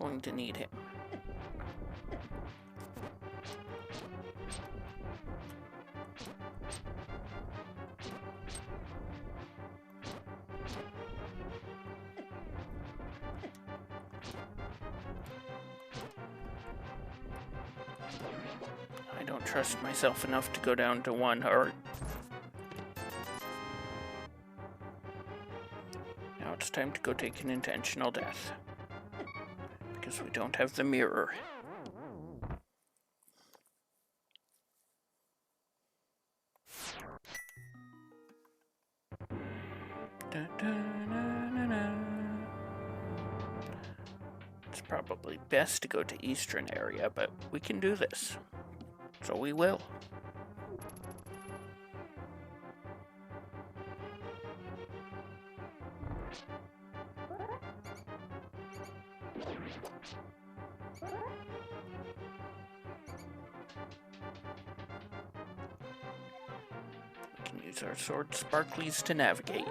We're going to need him. I don't trust myself enough to go down to 1 heart. Now it's time to go take an intentional death. Because we don't have the mirror. Da, da, na, na, na. It's probably best to go to Eastern area, but we can do this. So we will. We can use our sword sparklies to navigate.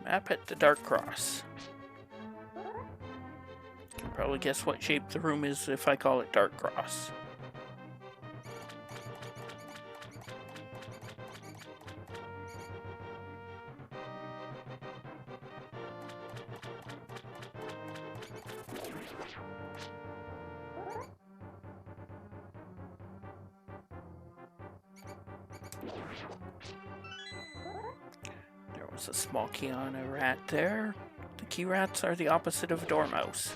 Map at the Dark Cross. You can probably guess what shape the room is if I call it Dark Cross. There's a small key on a rat there. The key rats are the opposite of a dormouse.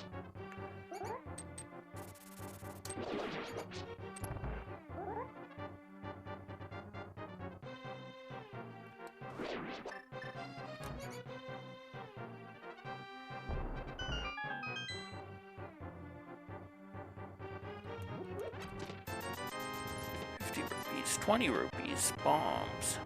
Rupees, 20 rupees, bombs.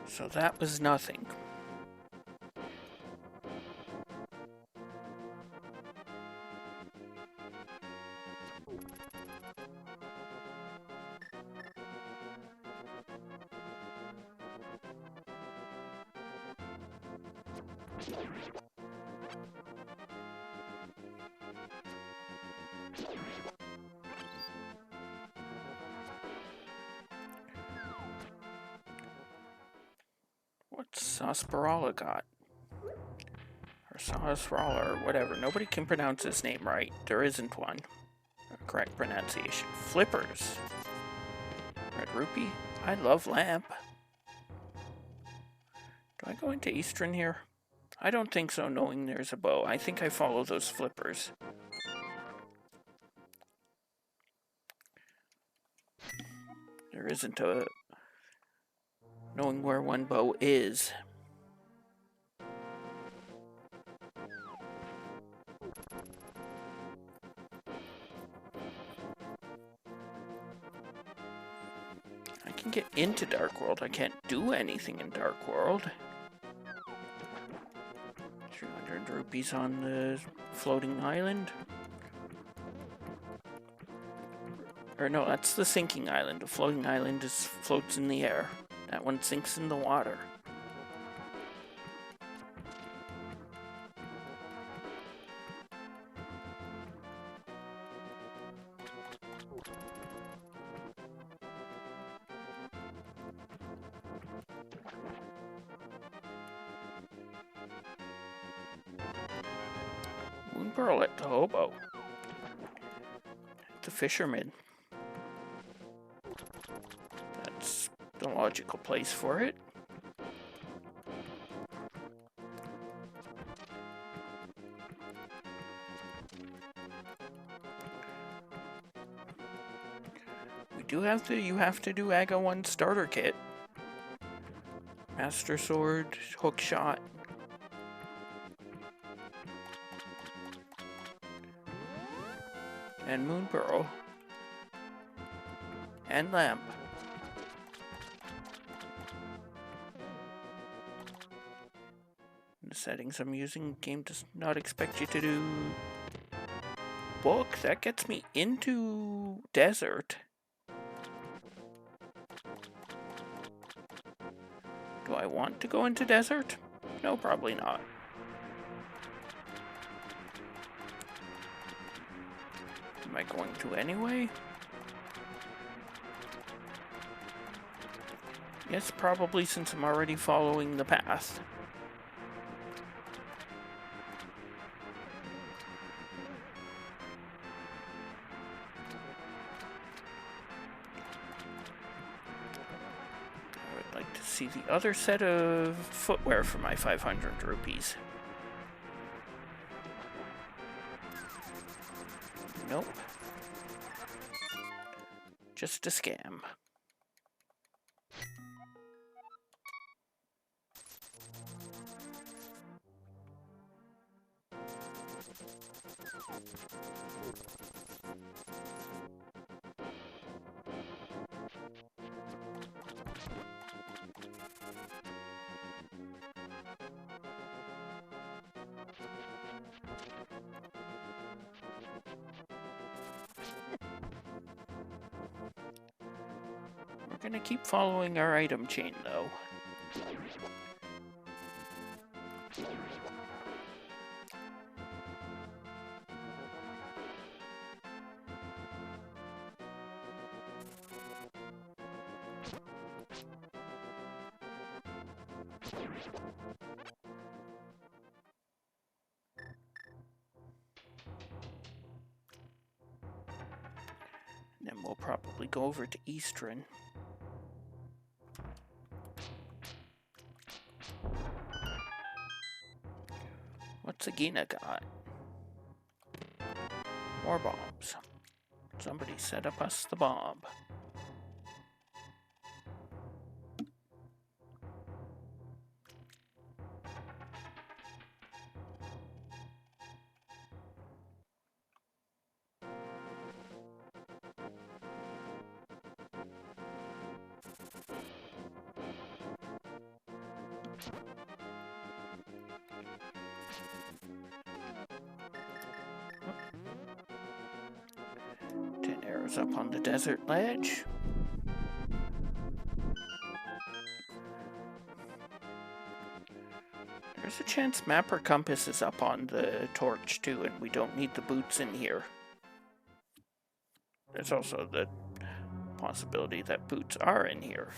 So that was nothing. What's Sarsaparilla got? Or Sarsaparilla or whatever. Nobody can pronounce his name right. There isn't one. Correct pronunciation. Flippers. Red rupee. I love lamp. Do I go into Eastern here? I don't think so, knowing there's a bow. I think I follow those flippers. There isn't a... knowing where one bow is. I can get into Dark World. I can't do anything in Dark World. 300 rupees on the floating island. Or no, that's the sinking island. The floating island just floats in the air. That one sinks in the water. Moon Pearl at the hobo. The fisherman. That's the logical place for it. You have to do Aga 1 starter kit. Master Sword, Hook Shot. And Moon Pearl. And Lamp. The settings I'm using, game does not expect you to do book. That gets me into desert. Do I want to go into desert? No, probably not. Am I going to anyway? Yes, probably, since I'm already following the path. See the other set of footwear for my 500 rupees. Nope. Just a scam. We're gonna keep following our item chain, though. Then we'll probably go over to Eastern. What's Agina got? More bombs. Somebody set up us the bomb. Arrows up on the desert ledge. There's a chance map or compass is up on the torch too, and we don't need the boots in here. There's also the possibility that boots are in here.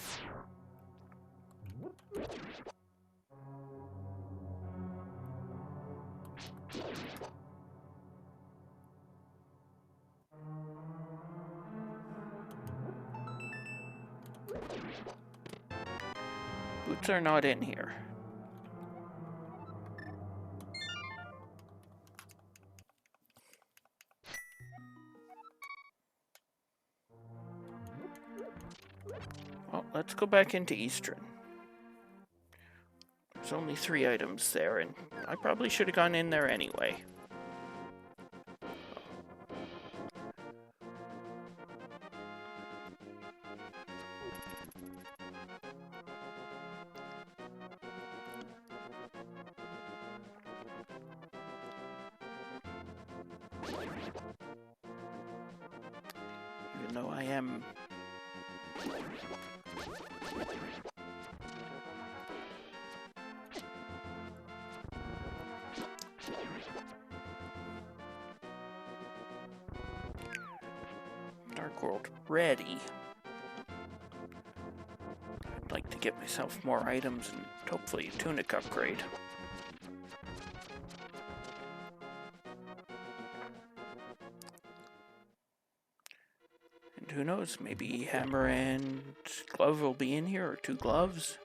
Boots are not in here. Well, let's go back into Eastern. There's only 3 items there, and I probably should have gone in there anyway. Even though I am... Dark World ready. I'd like to get myself more items and hopefully a tunic upgrade. And who knows, maybe hammer and glove will be in here, or 2 gloves.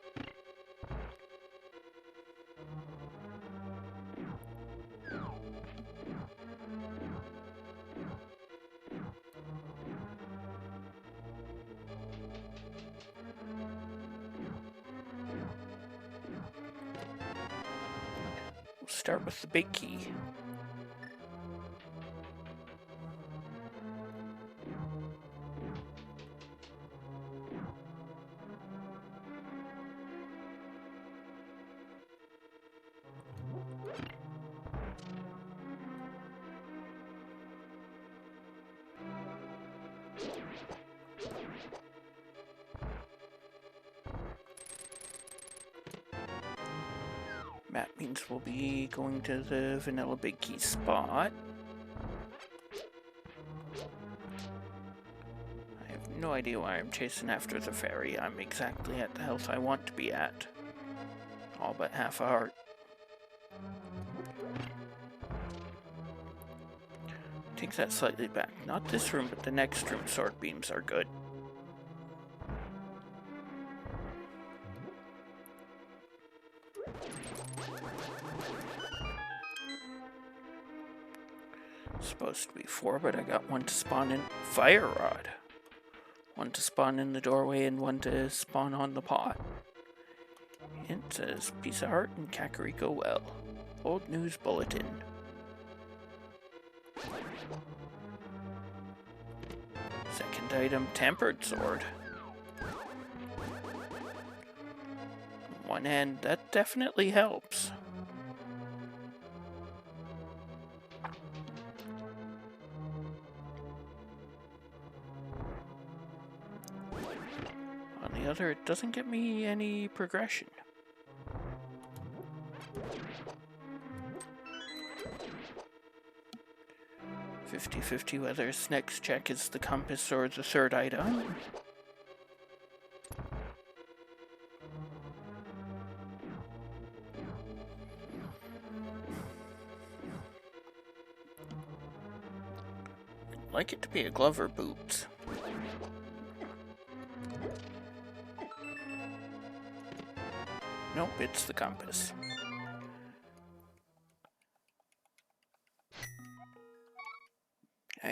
Start with the big key. That means we'll be going to the vanilla big key spot. I have no idea why I'm chasing after the fairy. I'm exactly at the health I want to be at. All but half a heart. Take that slightly back. Not this room, but the next room. Sword beams are good. Supposed to be 4, but I got 1 to spawn in. Fire rod. 1 to spawn in the doorway and 1 to spawn on the pot. It says piece of art in Kakariko Well. Old news bulletin. Second item, tempered sword. One hand, that definitely helps. On the other, it doesn't get me any progression. $50-50 whether his next check is the compass or the third item. I'd like it to be a glove or boots. Nope, it's the compass.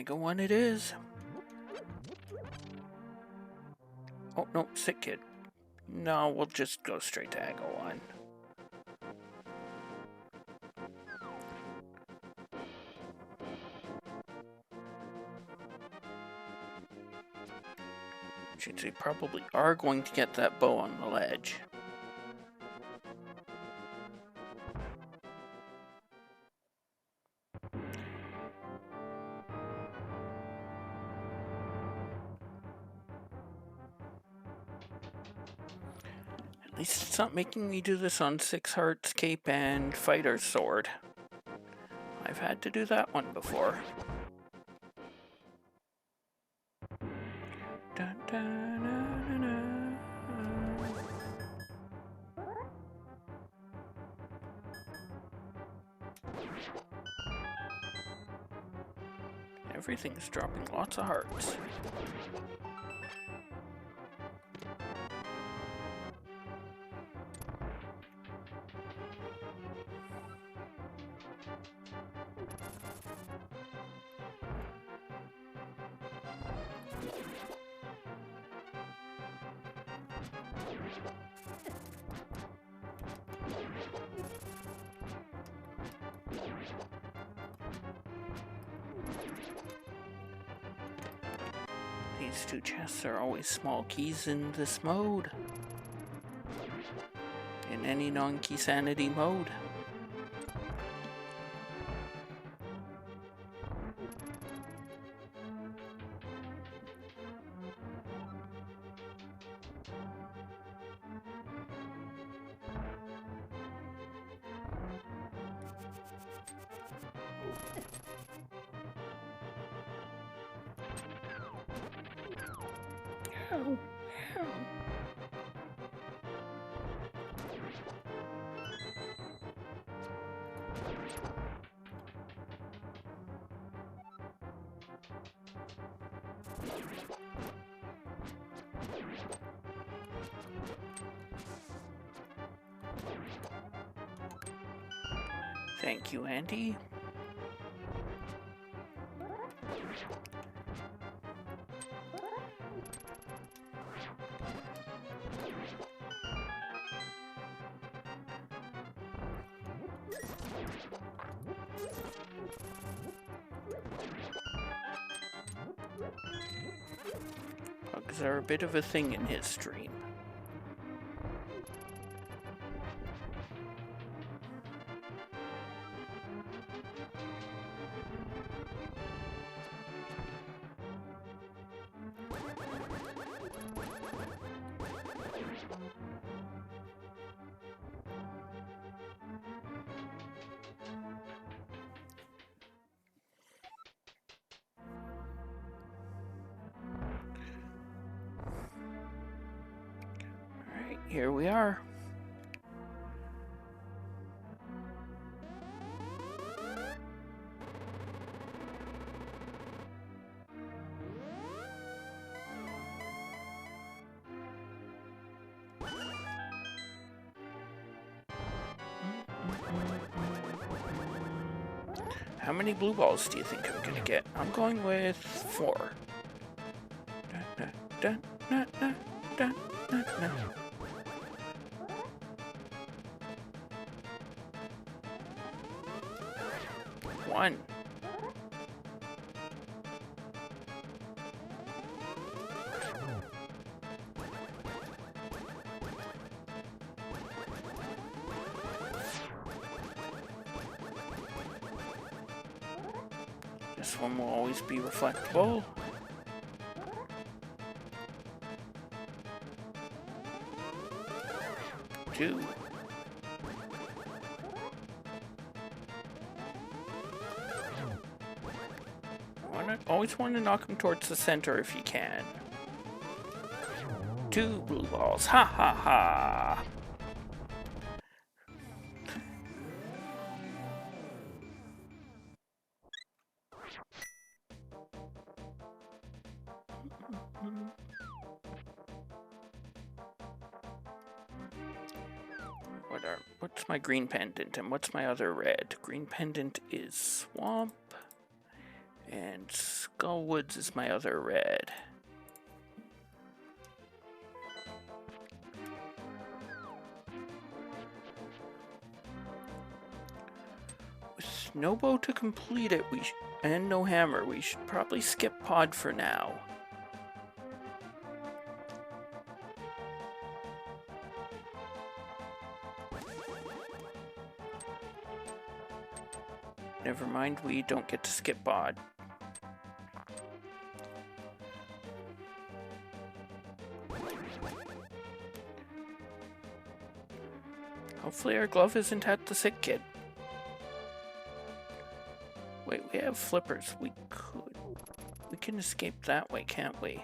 Tag 1 it is. Oh, no, sick kid. No, we'll just go straight to Tag 1. Since we probably are going to get that bow on the ledge. At least it's not making me do this on 6 Hearts, Cape, and Fighter's Sword. I've had to do that one before. Dun, dun, dun, dun, dun. Everything's dropping lots of hearts. These 2 chests are always small keys in this mode. In any non-key sanity mode. Ow, ow. Thank you, Andy. Bugs are a bit of a thing in his stream. Here we are. How many blue balls do you think I'm gonna get? I'm going with 4. Dun, dun, dun, dun, dun, dun, dun. One. This one will always be reflectable. Two. Always want to knock them towards the center if you can. 2 blue balls. Ha ha ha. What's my green pendant and what's my other red? Green pendant is swamp. And Skullwoods is my other red. With Snowbow to complete it, and no hammer, we should probably skip pod for now. Never mind, we don't get to skip pod. Hopefully our glove isn't at the sick kid. Wait, we have flippers. We can escape that way, can't we?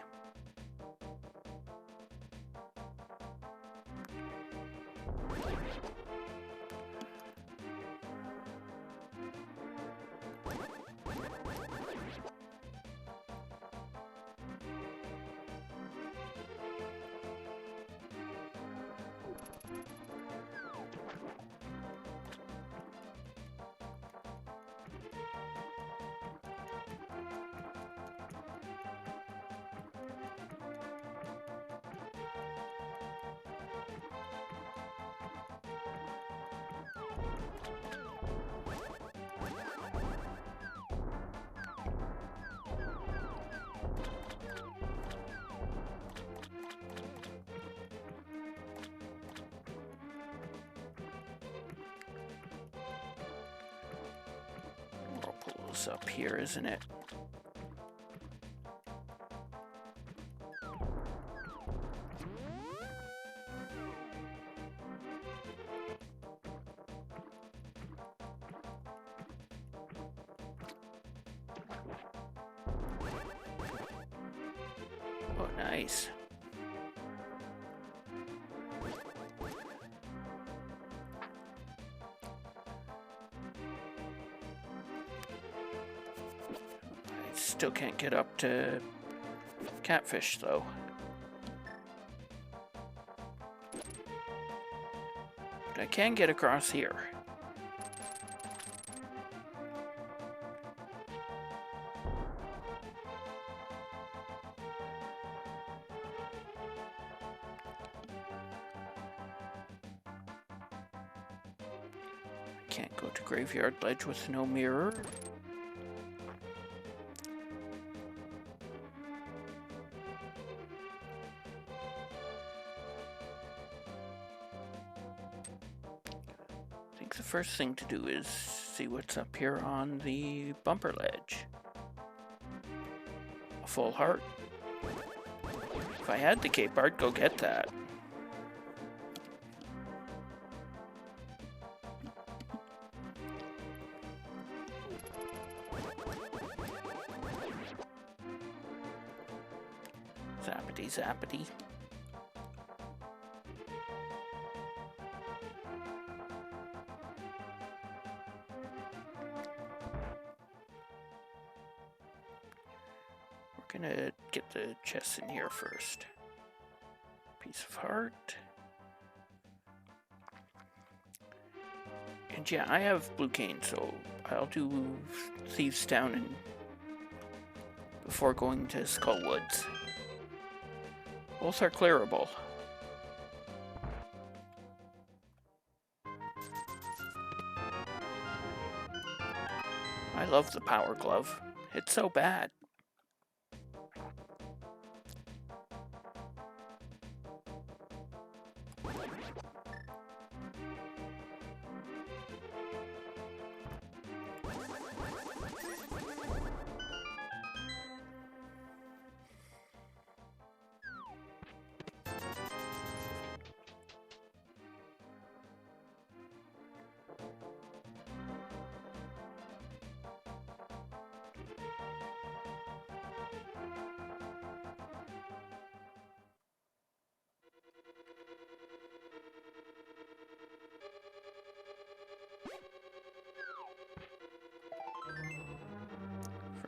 Whirlpool's up here, isn't it? Oh, nice. I still can't get up to Catfish, though. But I can get across here. Can't go to Graveyard Ledge with no mirror. I think the first thing to do is see what's up here on the bumper ledge. A full heart. If I had the cape, I'd go get that. Zappity zappity. We're gonna get the chest in here first. Piece of heart. And yeah, I have blue cane, so I'll do Thieves Town and before going to Skullwoods. Both are clearable. I love the power glove. It's so bad.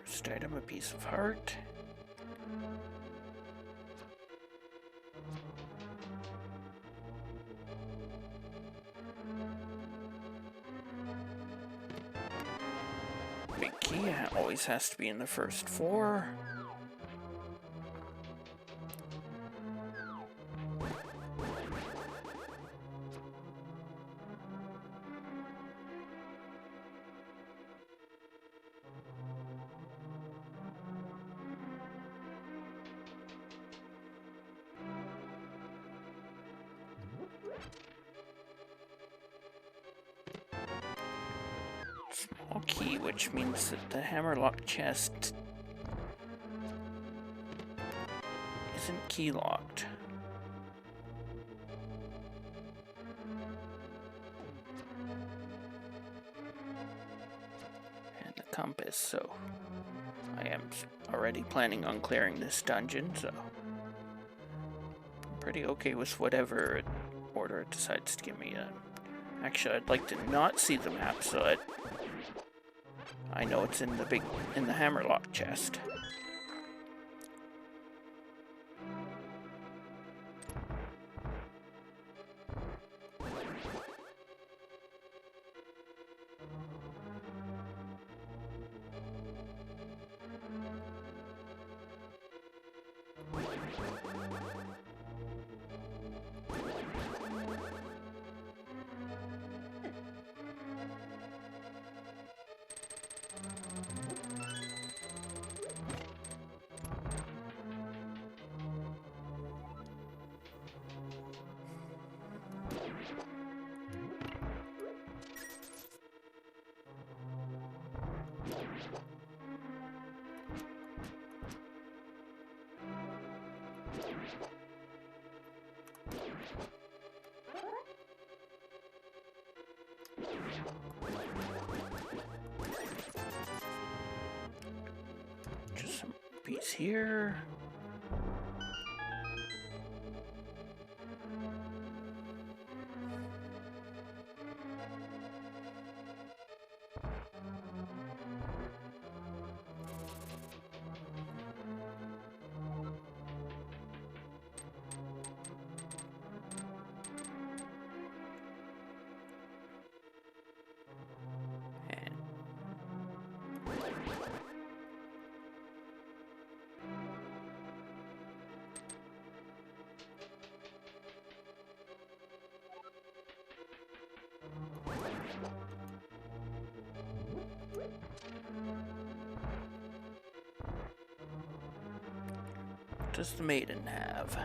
First item, a piece of heart. Big key always has to be in the first 4. Small key, which means that the hammerlock chest isn't key locked. And the compass, so I am already planning on clearing this dungeon, so I'm pretty okay with whatever order it decides to give me. Actually, I'd like to not see the map so that I know it's in the hammerlock chest. Just some piece here. What does the maiden have?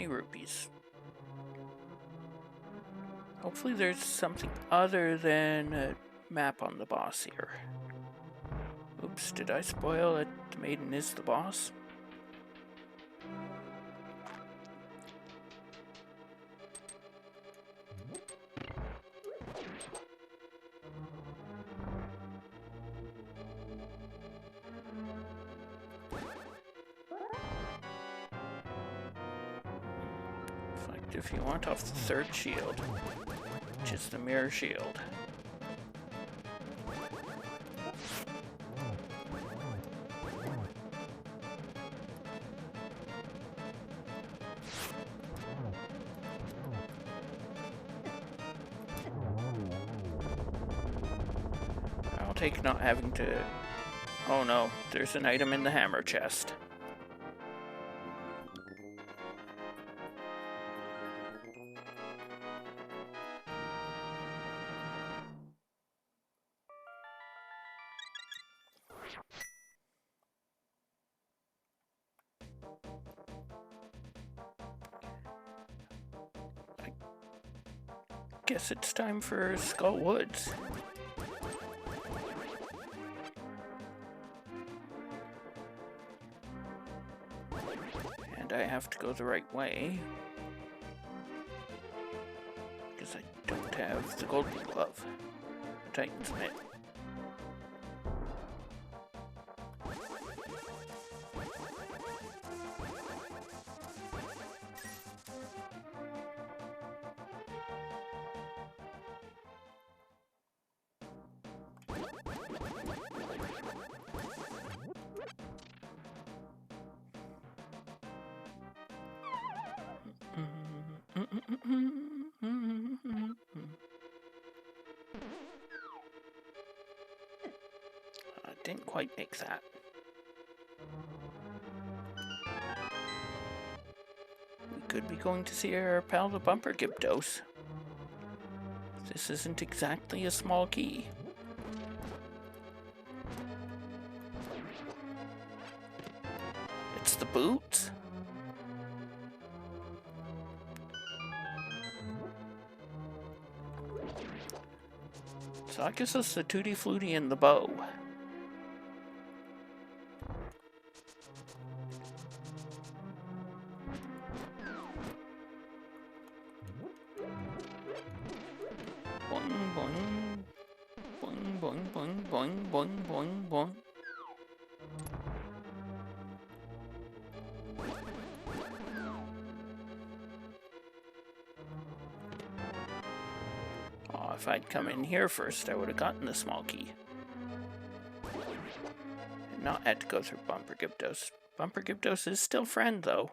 Rupees. Hopefully there's something other than a map on the boss here. Oops, did I spoil it? The maiden is the boss? If you want off the third shield, which is the mirror shield. I'll take not having to... Oh no, there's an item in the hammer chest. Guess it's time for Skull Woods. And I have to go the right way, because I don't have the golden glove, the Titan's Mitt. Didn't quite make that. We could be going to see our pal the Bumper Gyptos. This isn't exactly a small key. It's the boots. So that gives us the Tutti Frutti and the bow. Boing, boing. Boing, boing, boing, boing, boing, boing, boing. Oh, if I'd come in here first, I would have gotten the small key. And not had to go through Bumper Gyptos. Bumper Gyptos is still friend, though.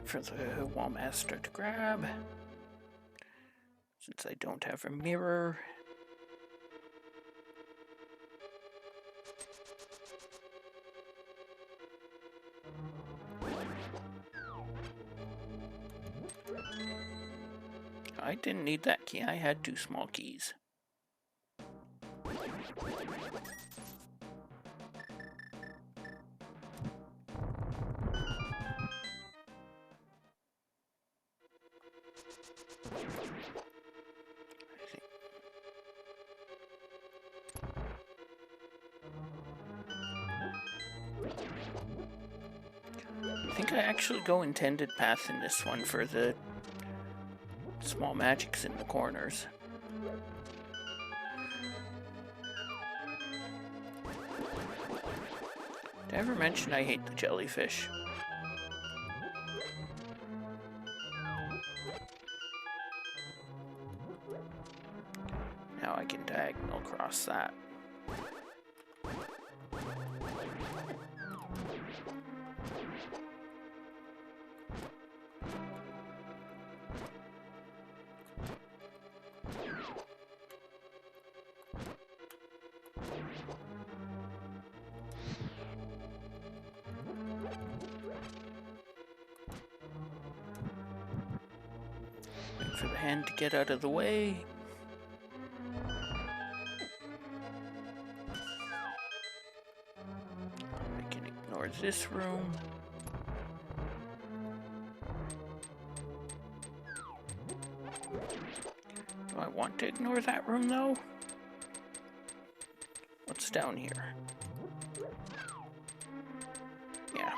For the wall master to grab, since I don't have a mirror. I didn't need that key, I had 2 small keys. I think I actually go intended path in this one for the small magics in the corners. Did I ever mention I hate the jellyfish? Now I can diagonal cross that. Wait for the hand to get out of the way. I can ignore this room. Do I want to ignore that room though? What's down here? Yeah.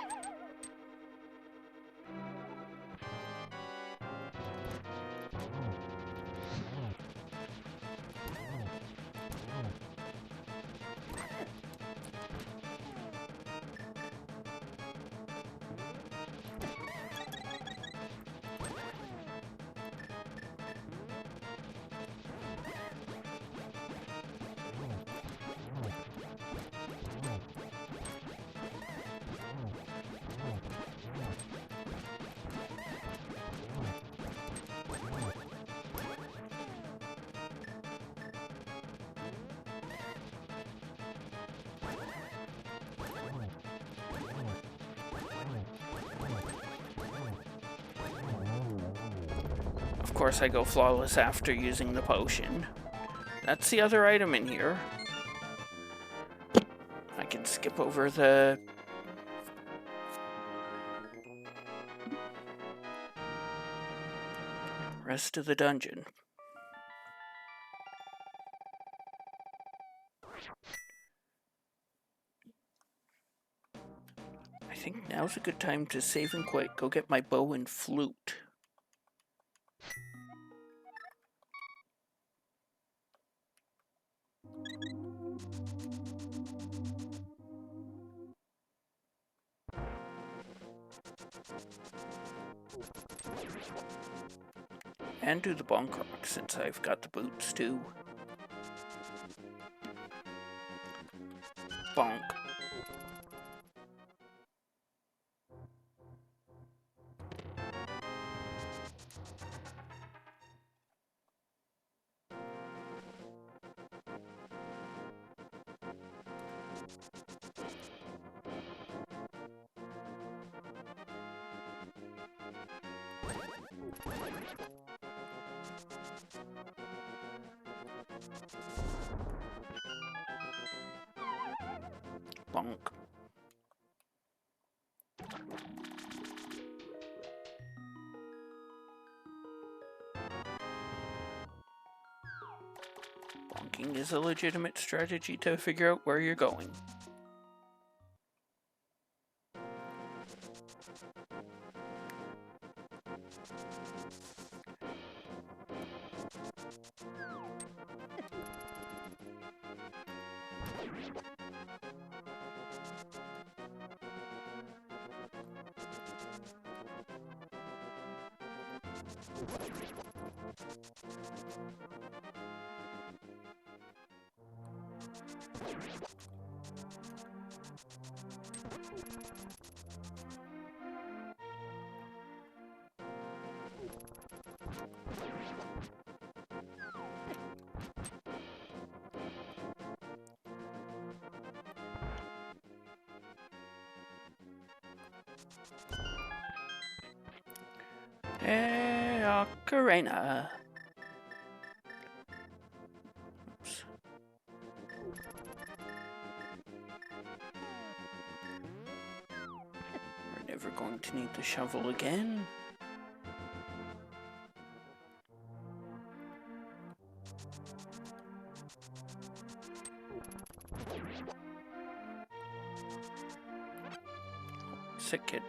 Of course I go flawless after using the potion. That's the other item in here. I can skip over the rest of the dungeon. Now's a good time to save and quit. Go get my bow and flute. And do the bonk rock since I've got the boots too. Bonk. Bonk. Bonking is a legitimate strategy to figure out where you're going. Ocarina. Oops. We're never going to need the shovel again. Sick kid.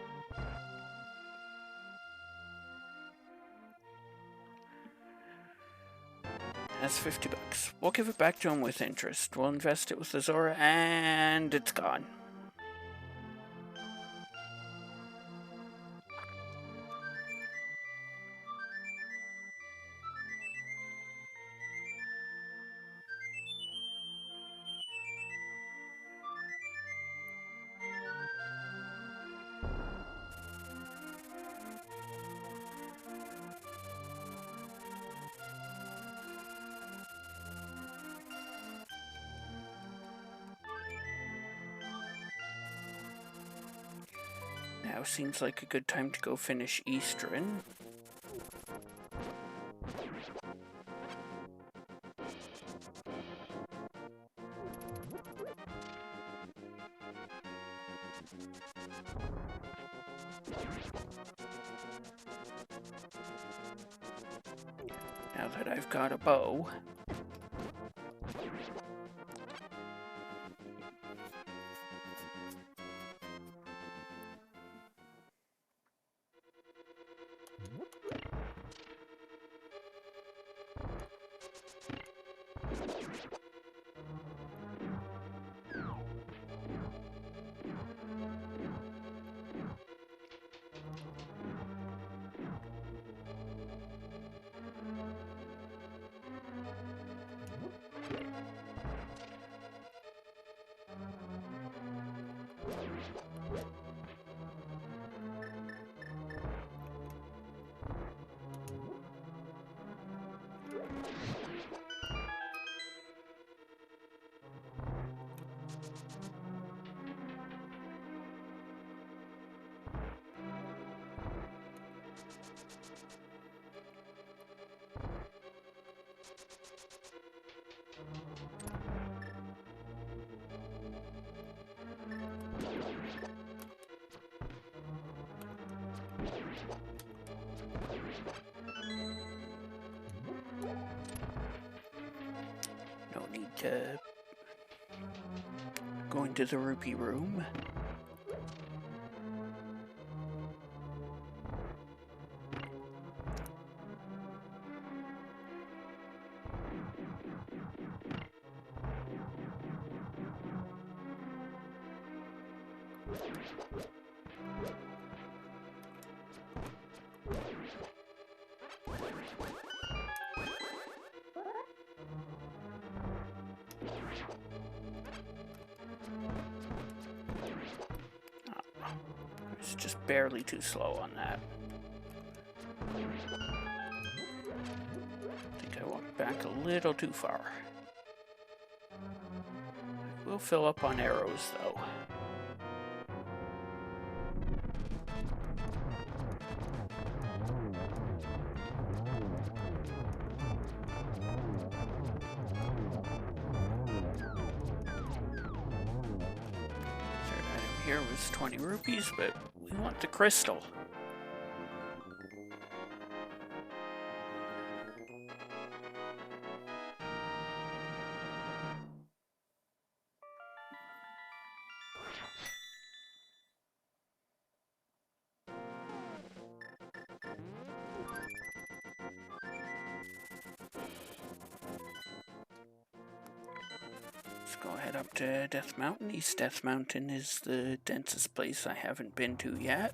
That's $50. We'll give it back to him with interest. We'll invest it with the Zora, and it's gone. Now seems like a good time to go finish Eastern. Now that I've got a bow. No need to go into the rupee room. It's just barely too slow on that. I think I went back a little too far. We'll fill up on arrows, though. Third item here was 20 rupees, but we want the crystal. Let's go ahead up to Death Mountain. East Death Mountain is the densest place I haven't been to yet.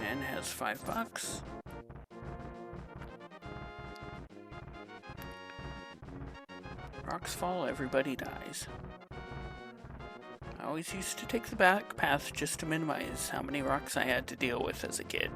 Man has $5. Rocks fall, everybody dies. I always used to take the back path just to minimize how many rocks I had to deal with as a kid.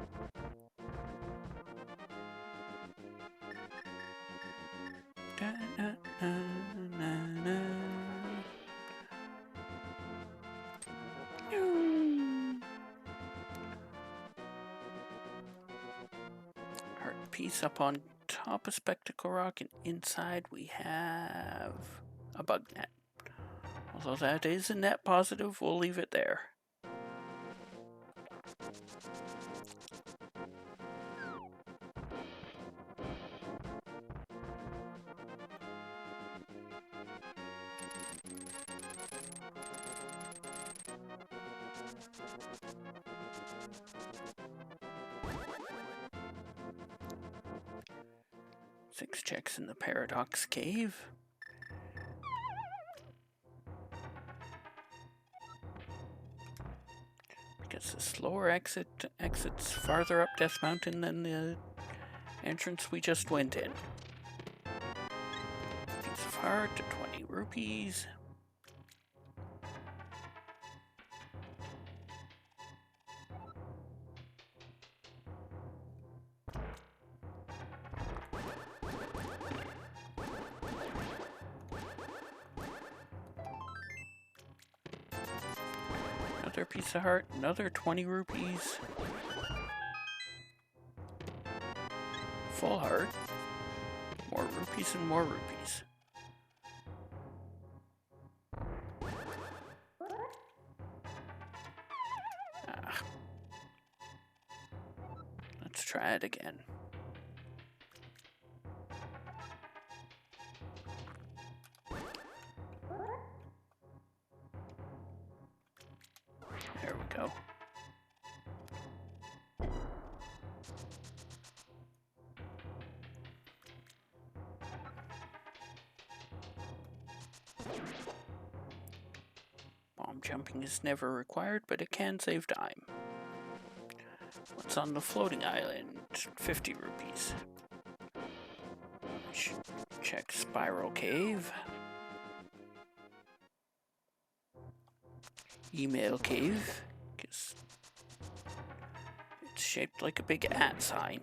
Piece up on top of Spectacle Rock, and inside we have a bug net. Although that is a net positive, we'll leave it there. Six checks in the Paradox Cave. Because the slower exits farther up Death Mountain than the entrance we just went in. Piece of heart to 20 rupees. Another piece of heart, another 20 rupees. Full heart. More rupees and more rupees. Let's try it again. There we go. Bomb jumping is never required, but it can save time. What's on the floating island? 50 rupees. Check Spiral Cave. Email Cave, because it's shaped like a big @ sign.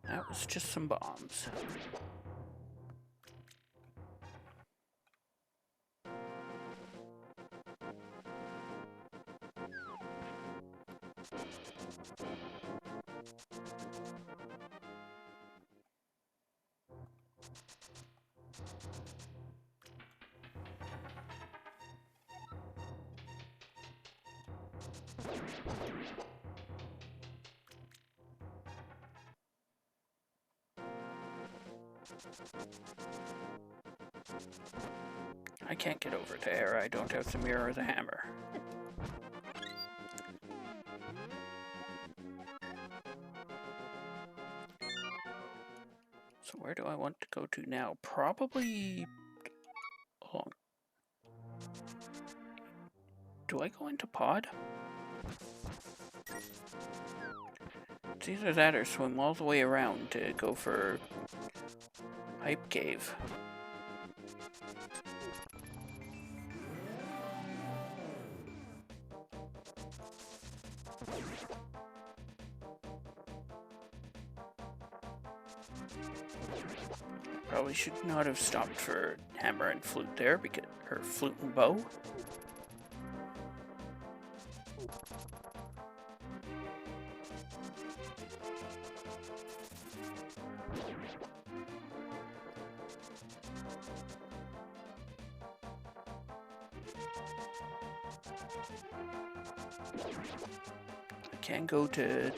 That was just some bombs. I can't get over there. I don't have the mirror or the hammer. So where do I want to go to now? Probably along. Do I go into pod? It's either that or swim all the way around to go for Hype Cave. Probably should not have stopped for hammer and flute there, because or flute and bow. I can go to...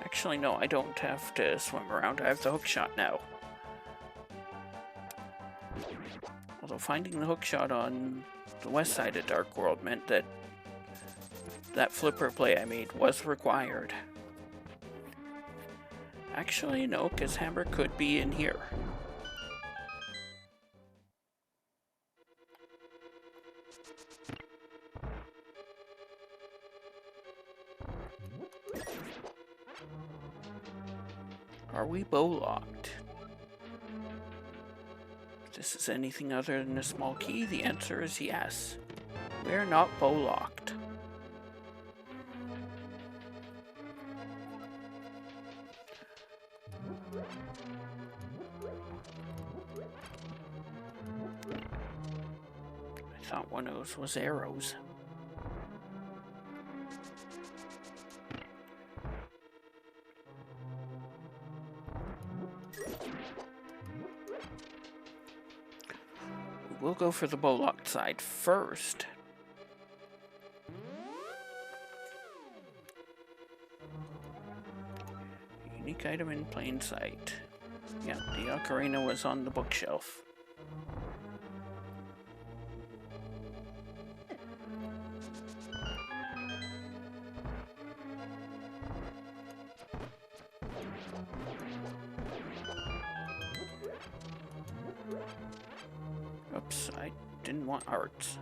Actually, no, I don't have to swim around. I have the hook shot now. Although finding the hook shot on the west side of Dark World meant that that flipper play I made was required. Actually, no, because hammer could be in here. Are we bow locked? If this is anything other than a small key, the answer is yes. We're not bow locked. I thought one of those was arrows. We'll go for the bow-locked side first. Unique item in plain sight. Yeah, the ocarina was on the bookshelf. Oops, I didn't want arts.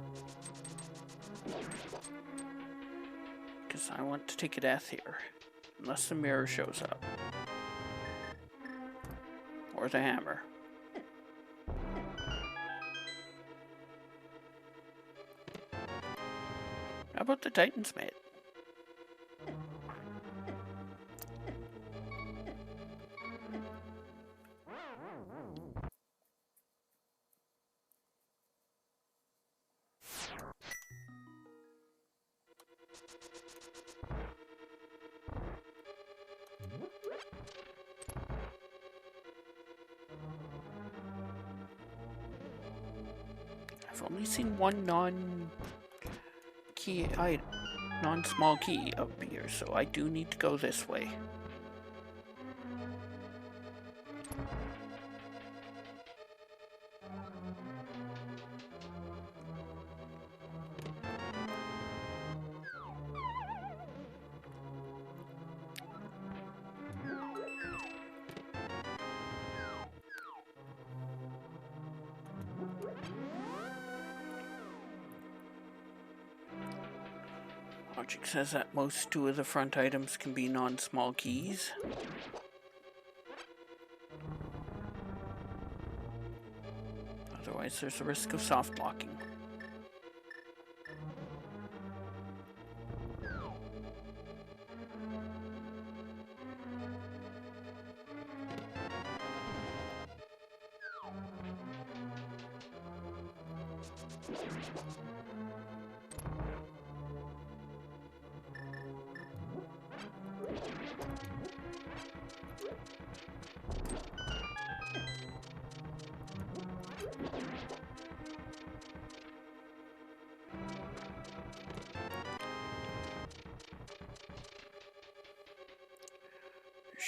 Because I want to take a death here. Unless the mirror shows up. Or the hammer. How about the Titan's Mitt? I've only seen one non-key item, non-small key up here, so I do need to go this way. Logic says that most 2 of the front items can be non-small keys. Otherwise, there's a risk of soft locking.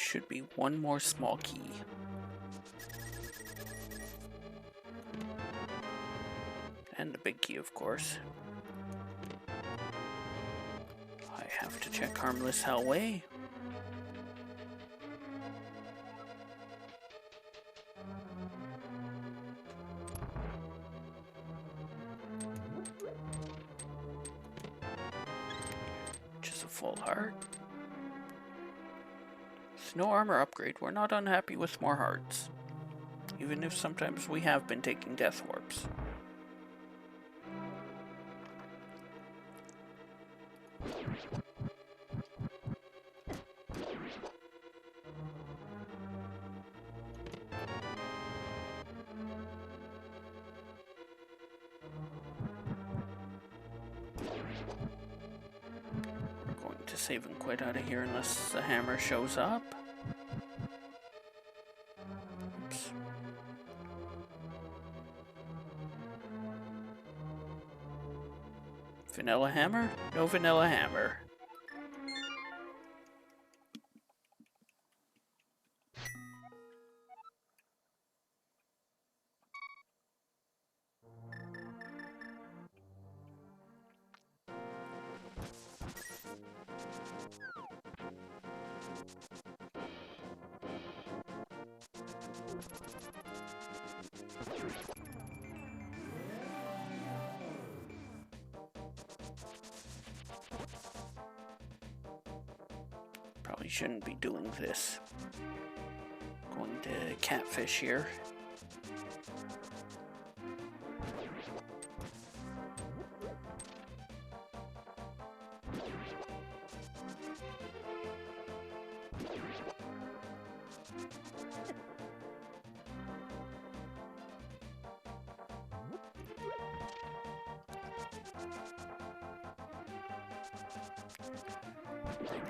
should be one more small key. And the big key, of course. I have to check Harmless Hellway. Which is a full heart. With no armor upgrade, we're not unhappy with more hearts. Even if sometimes we have been taking death warps. Save and quit out of here unless the hammer shows up. Oops. Vanilla hammer? No vanilla hammer. Probably shouldn't be doing this. Going to catfish here.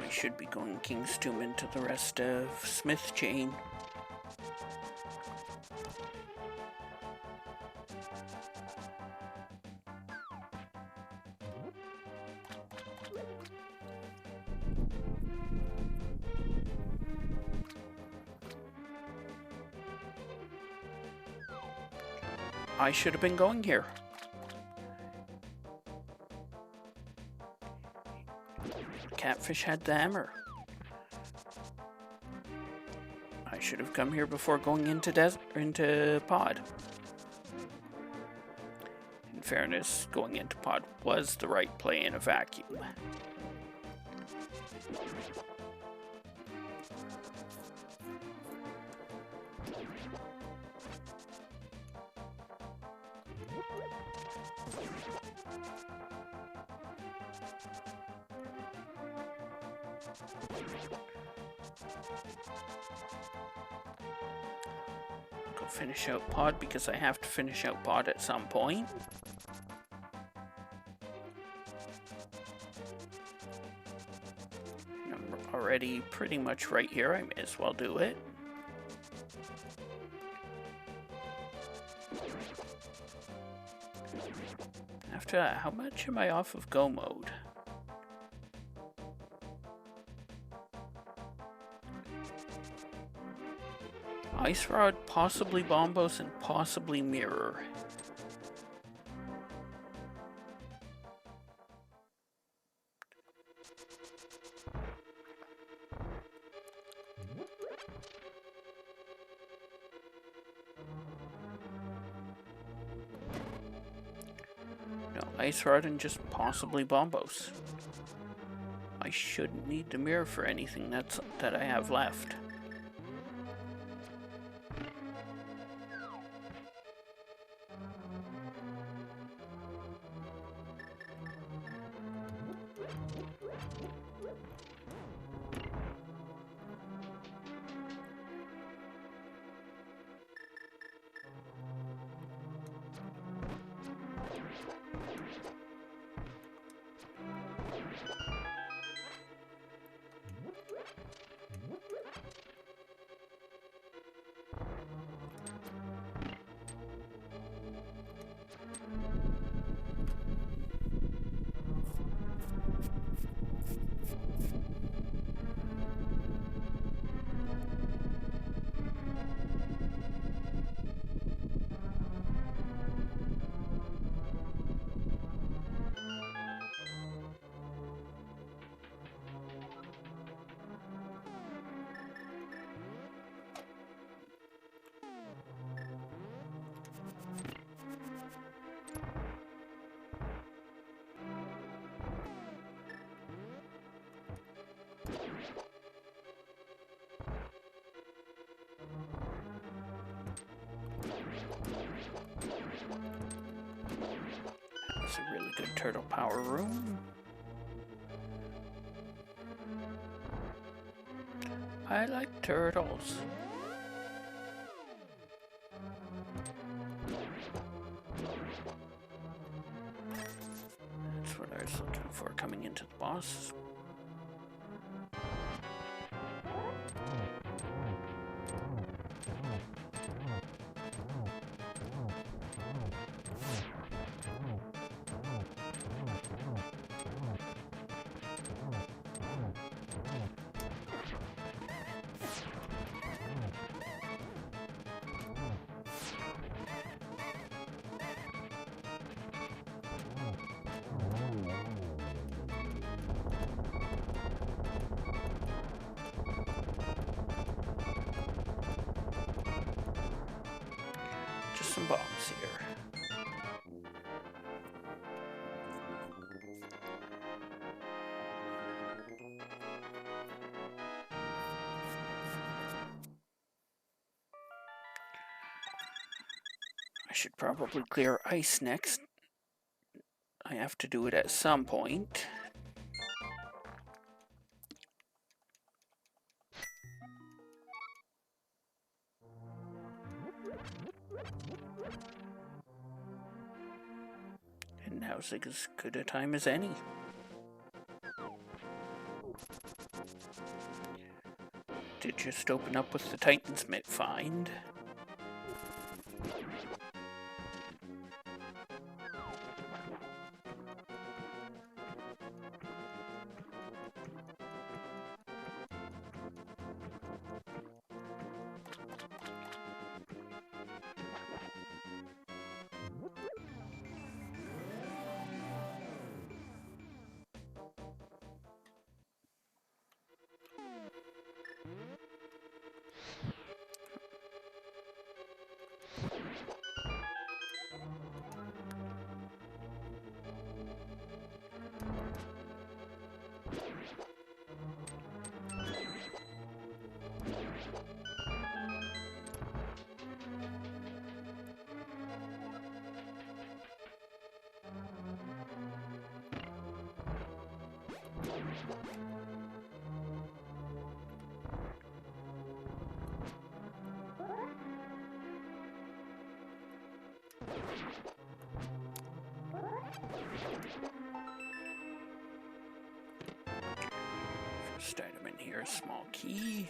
We should be going King's Tomb into the rest of Smith Chain. I should have been going here. Catfish had the hammer. I should have come here before going into pod. In fairness, going into pod was the right play in a vacuum. Go finish out pod because I have to finish out pod at some point. I'm already pretty much right here. I may as well do it. After that, how much am I off of go mode? Ice Rod, possibly Bombos, and possibly Mirror. No, Ice Rod and just possibly Bombos. I shouldn't need the Mirror for anything that I have left. That's a really good turtle power room. I like turtles. That's what I was looking for coming into the boss. Just some bombs here. I should probably clear ice next. I have to do it at some point. And now's as good a time as any. Did just open up with the Titansmith find. First item in here, a small key.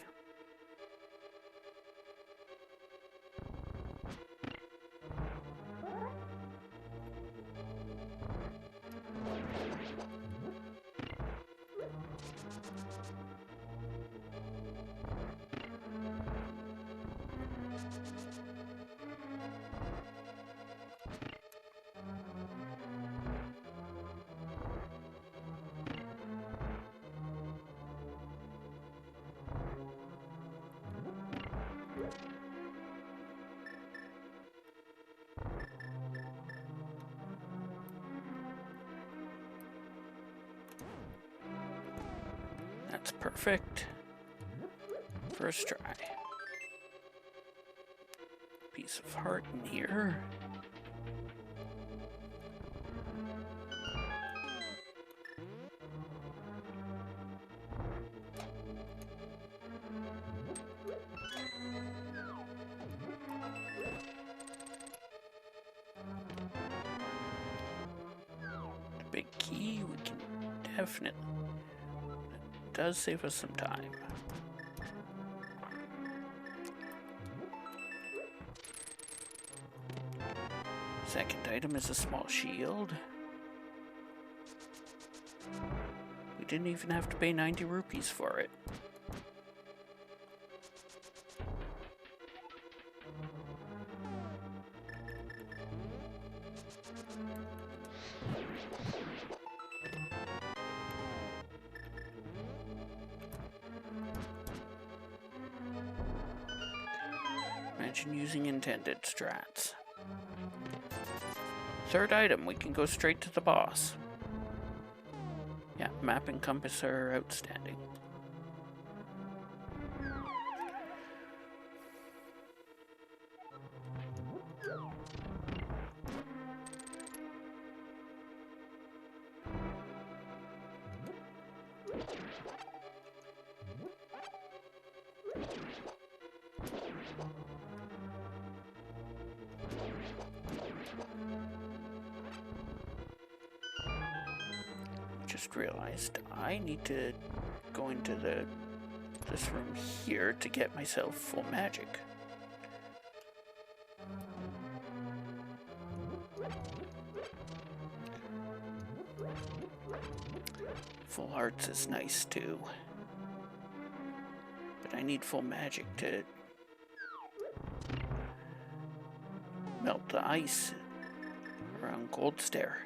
That's perfect. First try. Piece of heart in here. The big key, we can definitely... does save us some time. Second item is a small shield. We didn't even have to pay 90 rupees for it. Imagine using intended strats. Third item, we can go straight to the boss. Yeah, map and compass are outstanding. just realized I need to go into this room here to get myself full magic. Full hearts is nice too, but I need full magic to melt the ice around Gold Stair.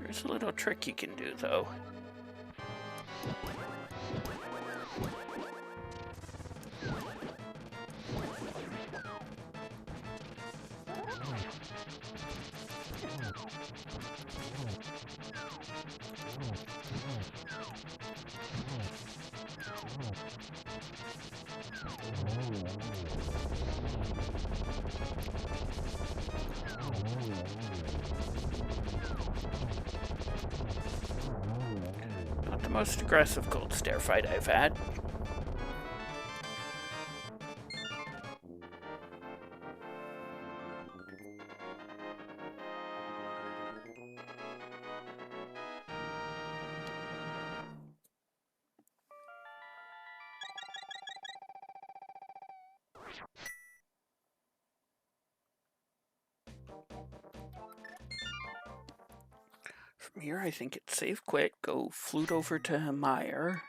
There's a little trick you can do though. Not the most aggressive Gold Stair fight I've had. From here, I think it's save quit, go flute over to Meyer.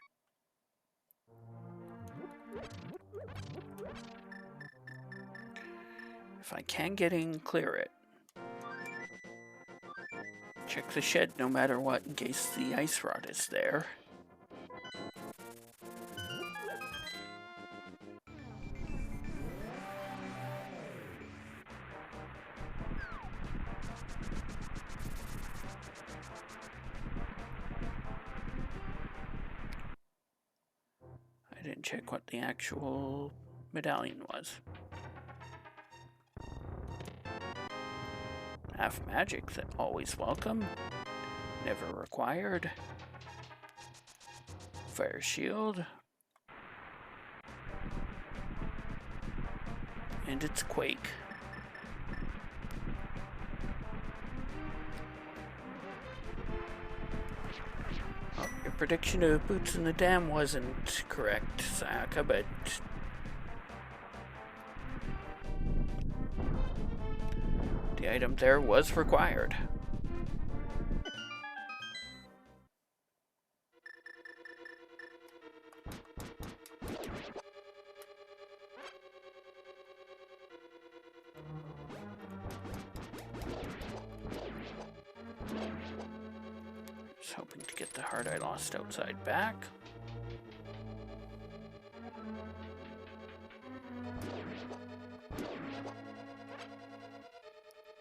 If I can get in, clear it. Check the shed no matter what in case the ice rod is there. I didn't check what the actual medallion was. Half magic, that always welcome. Never required. Fire shield. And it's quake. Oh, your prediction of boots in the dam wasn't correct, Sayaka, but the item there was required. Just hoping to get the heart I lost outside back.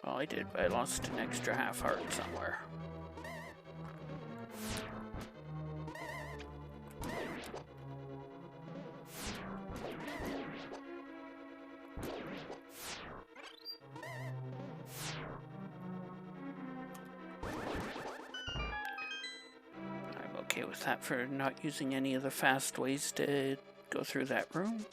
Well, I did, but I lost an extra half heart somewhere. I'm okay with that for not using any of the fast ways to go through that room.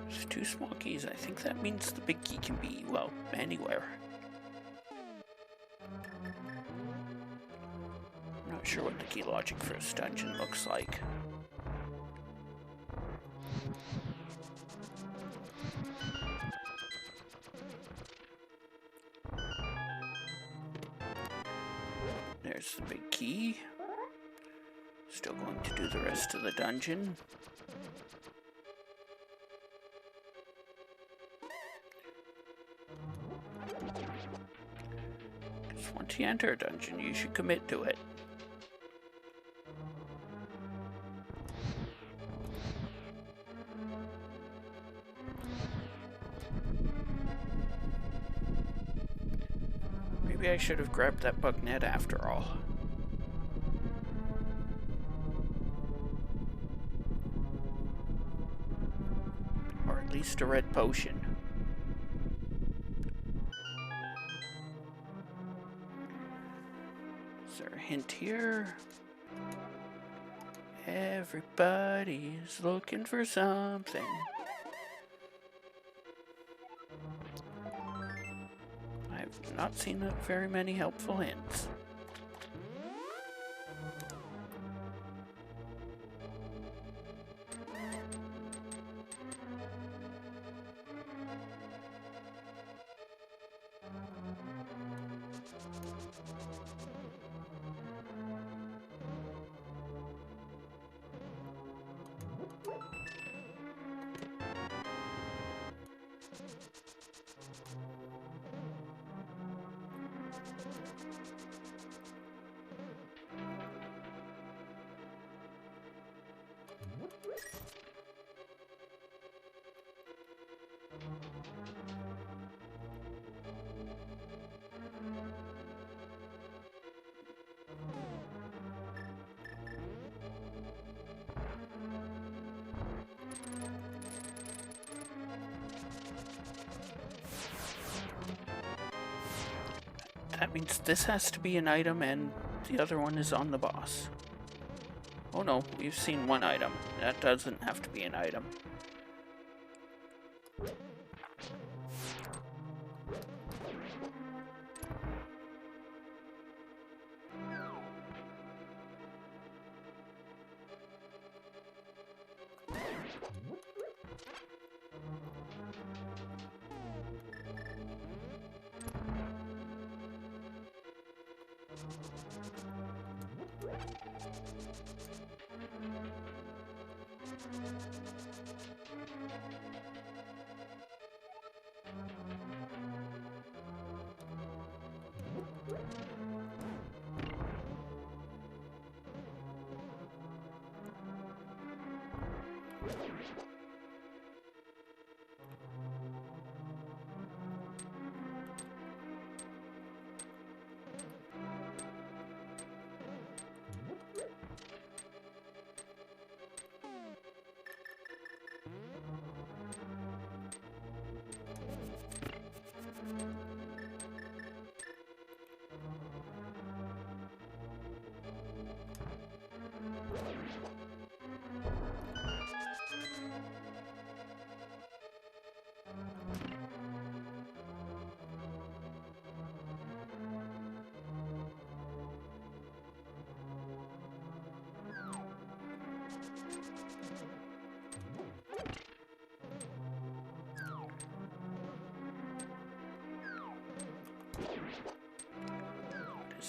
There's two small keys. I think that means the big key can be, well, anywhere. I'm not sure what the key logic for this dungeon looks like. There's the big key. Still going to do the rest of the dungeon. Because once you enter a dungeon, you should commit to it. Maybe I should have grabbed that bug net after all. Or at least a red potion. Is there a hint here? Everybody's looking for something. I've not seen very many helpful hints. That means this has to be an item and the other one is on the boss. Oh no, we've seen one item. That doesn't have to be an item.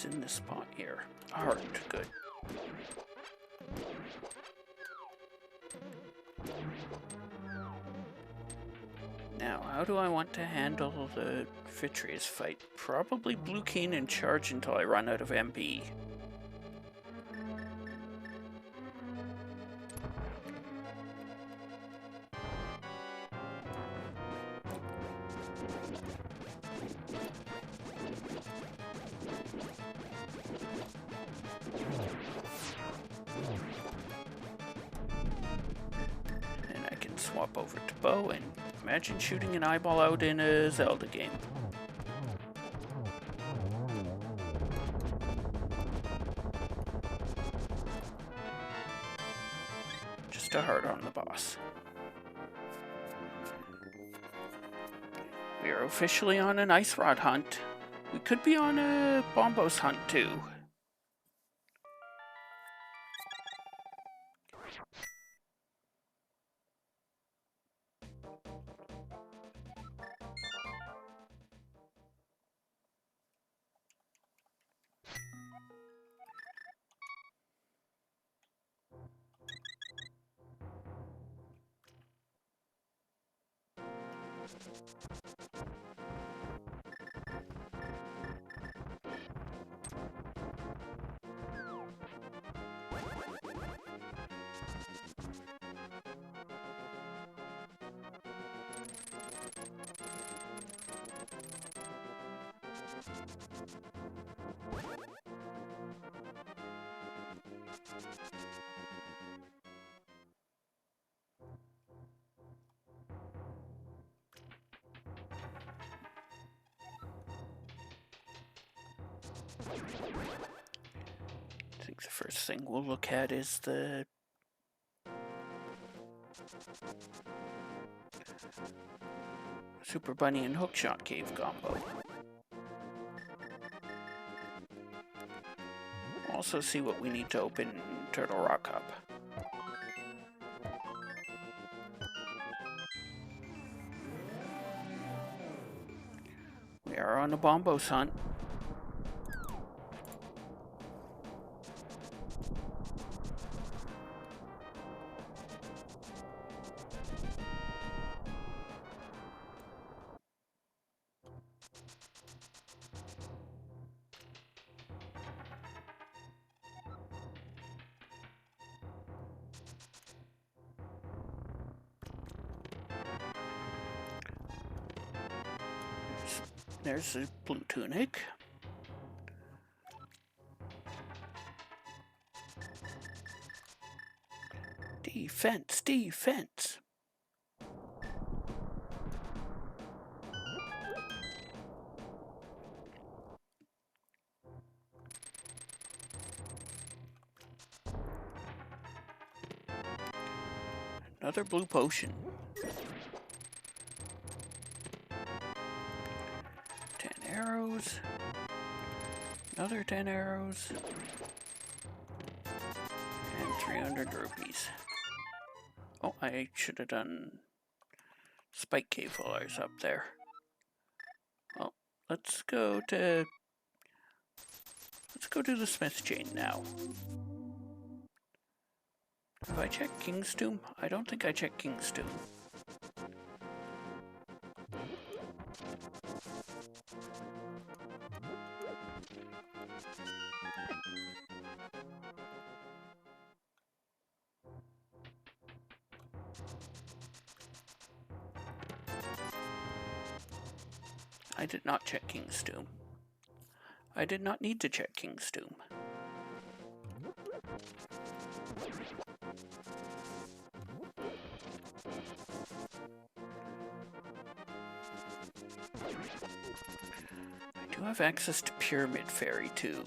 In this spot here. Heart, good. Now, how do I want to handle the Vitreous fight? Probably Blue Keen and charge until I run out of MP. Swap over to bow and imagine shooting an eyeball out in a Zelda game. Just a heart on the boss. We are officially on an ice rod hunt. We could be on a Bombos hunt too. I think the first thing we'll look at is the Super Bunny and Hookshot Cave combo. Also see what we need to open Turtle Rock Hub. We are on a Bombos hunt. There's a blue tunic. Defense, defense. Another blue potion. 10 arrows. Another 10 arrows. And 300 rupees. Oh, I should have done Spike Cave while I was up there. Well, let's go to the Smith Chain now. Have I checked King's Tomb? I don't think I checked King's Tomb. I did not check King's Tomb. I did not need to check King's Tomb. I do have access to Pyramid Fairy too.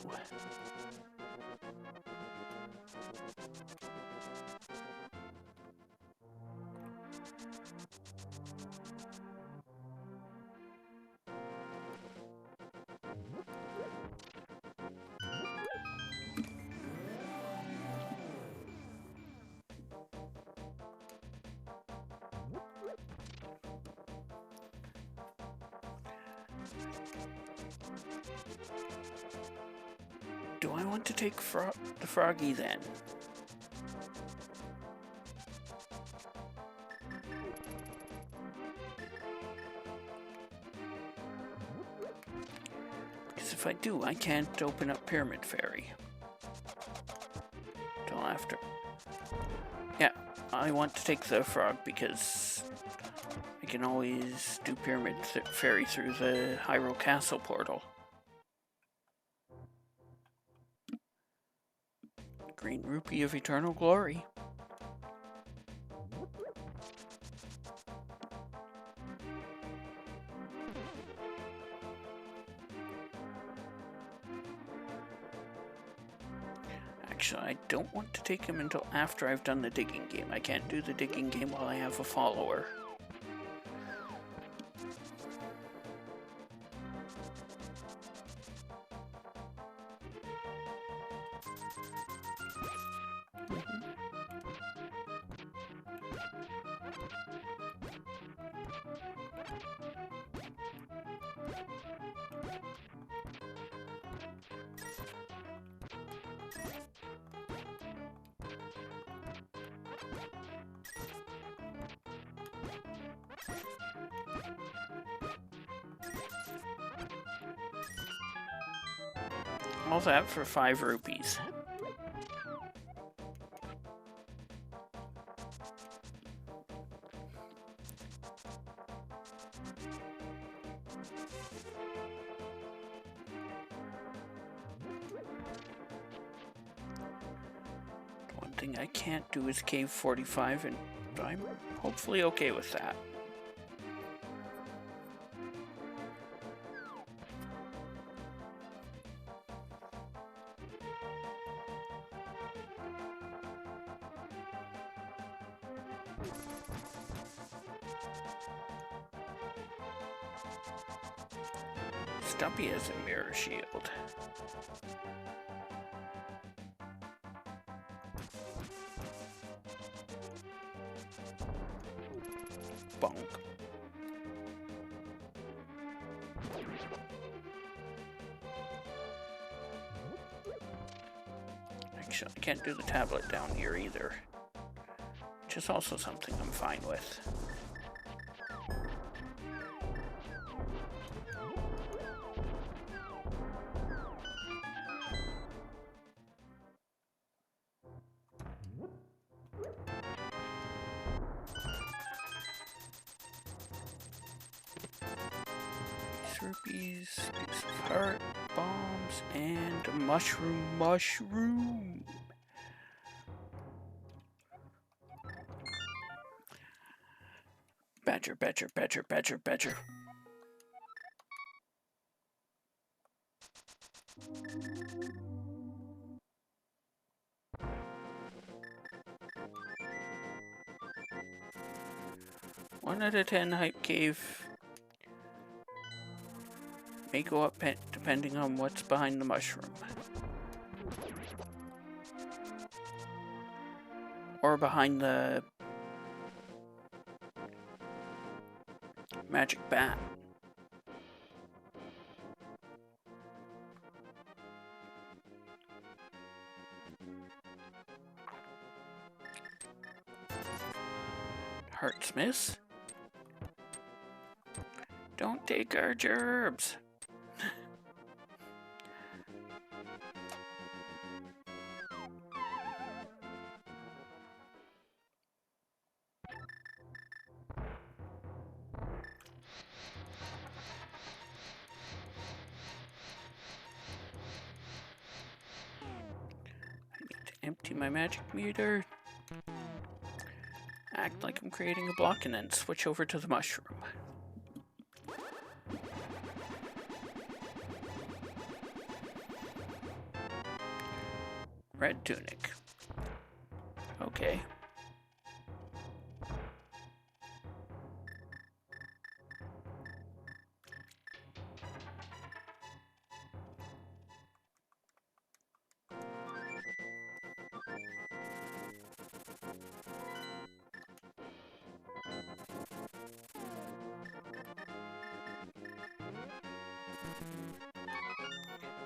Do I want to take the Froggy then? Because if I do, I can't open up Pyramid Fairy till after. Yeah, I want to take the frog because I can always do Pyramid Fairy through the Hyrule Castle portal. Green Rupee of Eternal Glory. Actually, I don't want to take him until after I've done the digging game. I can't do the digging game while I have a follower. All that for 5 rupees. One thing I can't do is Cave 45, and I'm hopefully okay with that. Stumpy has a mirror shield. Bonk. Actually, I can't do the tablet down here either, which is also something I'm fine with. Rupees, use of heart, bombs, and mushroom. Badger. One out of 10 hype cave. May go up depending on what's behind the mushroom. Or behind the magic bat. Heartsmiths? Don't take our gerbs. Empty my magic meter, act like I'm creating a block, and then switch over to the mushroom. Red tunic. Okay.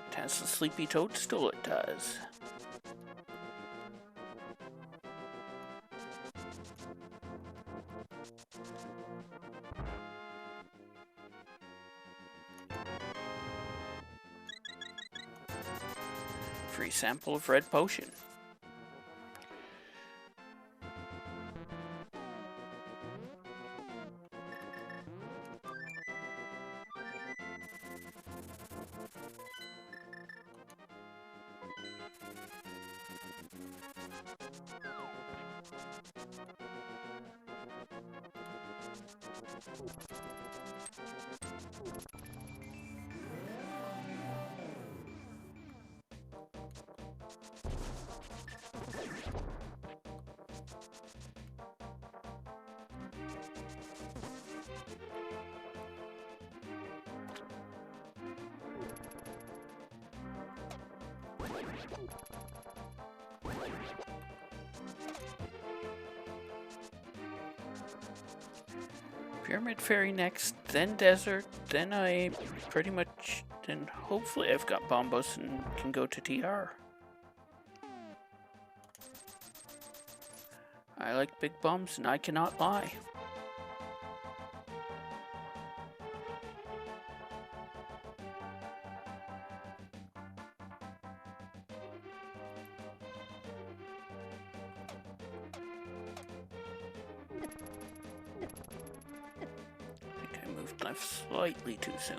It has the sleepy toadstool, it does. Free sample of red potion. Pyramid Fairy next, then Desert, then I pretty much, then hopefully I've got Bombos and can go to TR. I like big bombs and I cannot lie. left slightly too soon.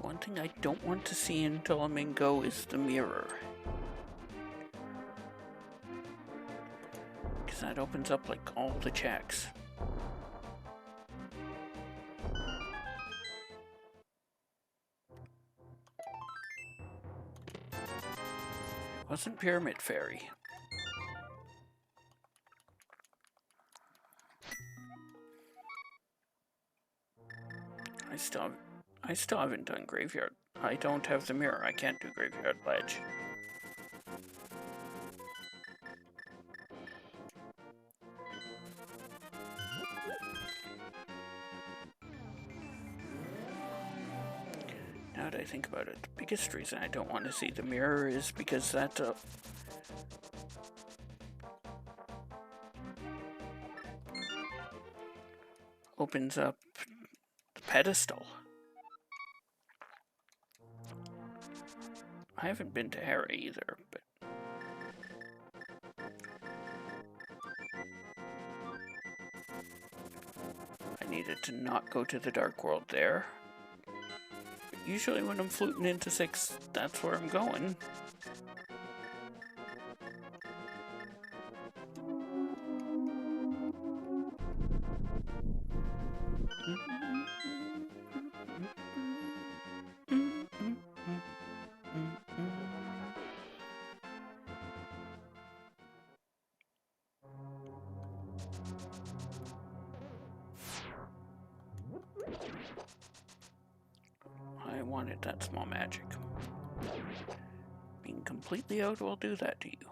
One thing I don't want to see in Dolamingo is the mirror. Because that opens up like all the checks. It wasn't Pyramid Fairy. I still haven't done Graveyard. I don't have the mirror. I can't do Graveyard Ledge. Now that I think about it, the biggest reason I don't want to see the mirror is because that opens up the pedestal. I haven't been to Hera either, but I needed to not go to the Dark World there. But usually when I'm fluting into 6, that's where I'm going. I wanted that small magic. Being completely out will do that to you.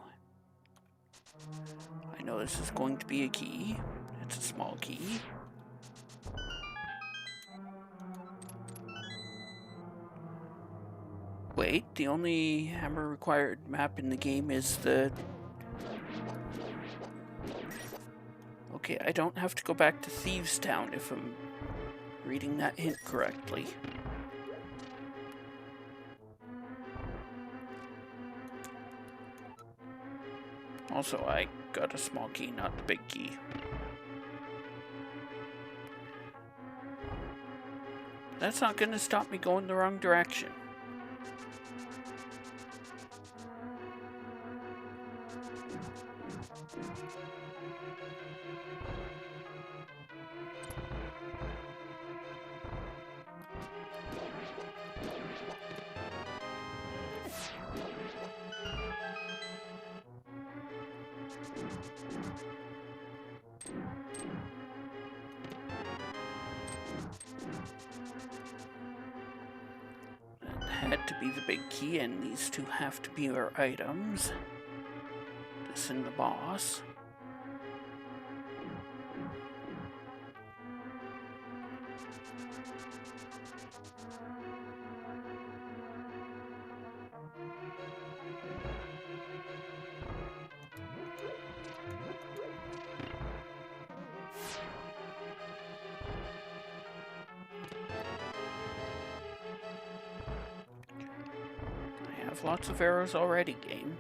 I know this is going to be a key. It's a small key. Wait, the only hammer required map in the game is the... Okay, I don't have to go back to Thieves Town if I'm reading that hint correctly. Also, I got a small key, not the big key. That's not going to stop me going the wrong direction. Had to be the big key, and these two have to be our items. This and the boss. Lots of arrows already, game.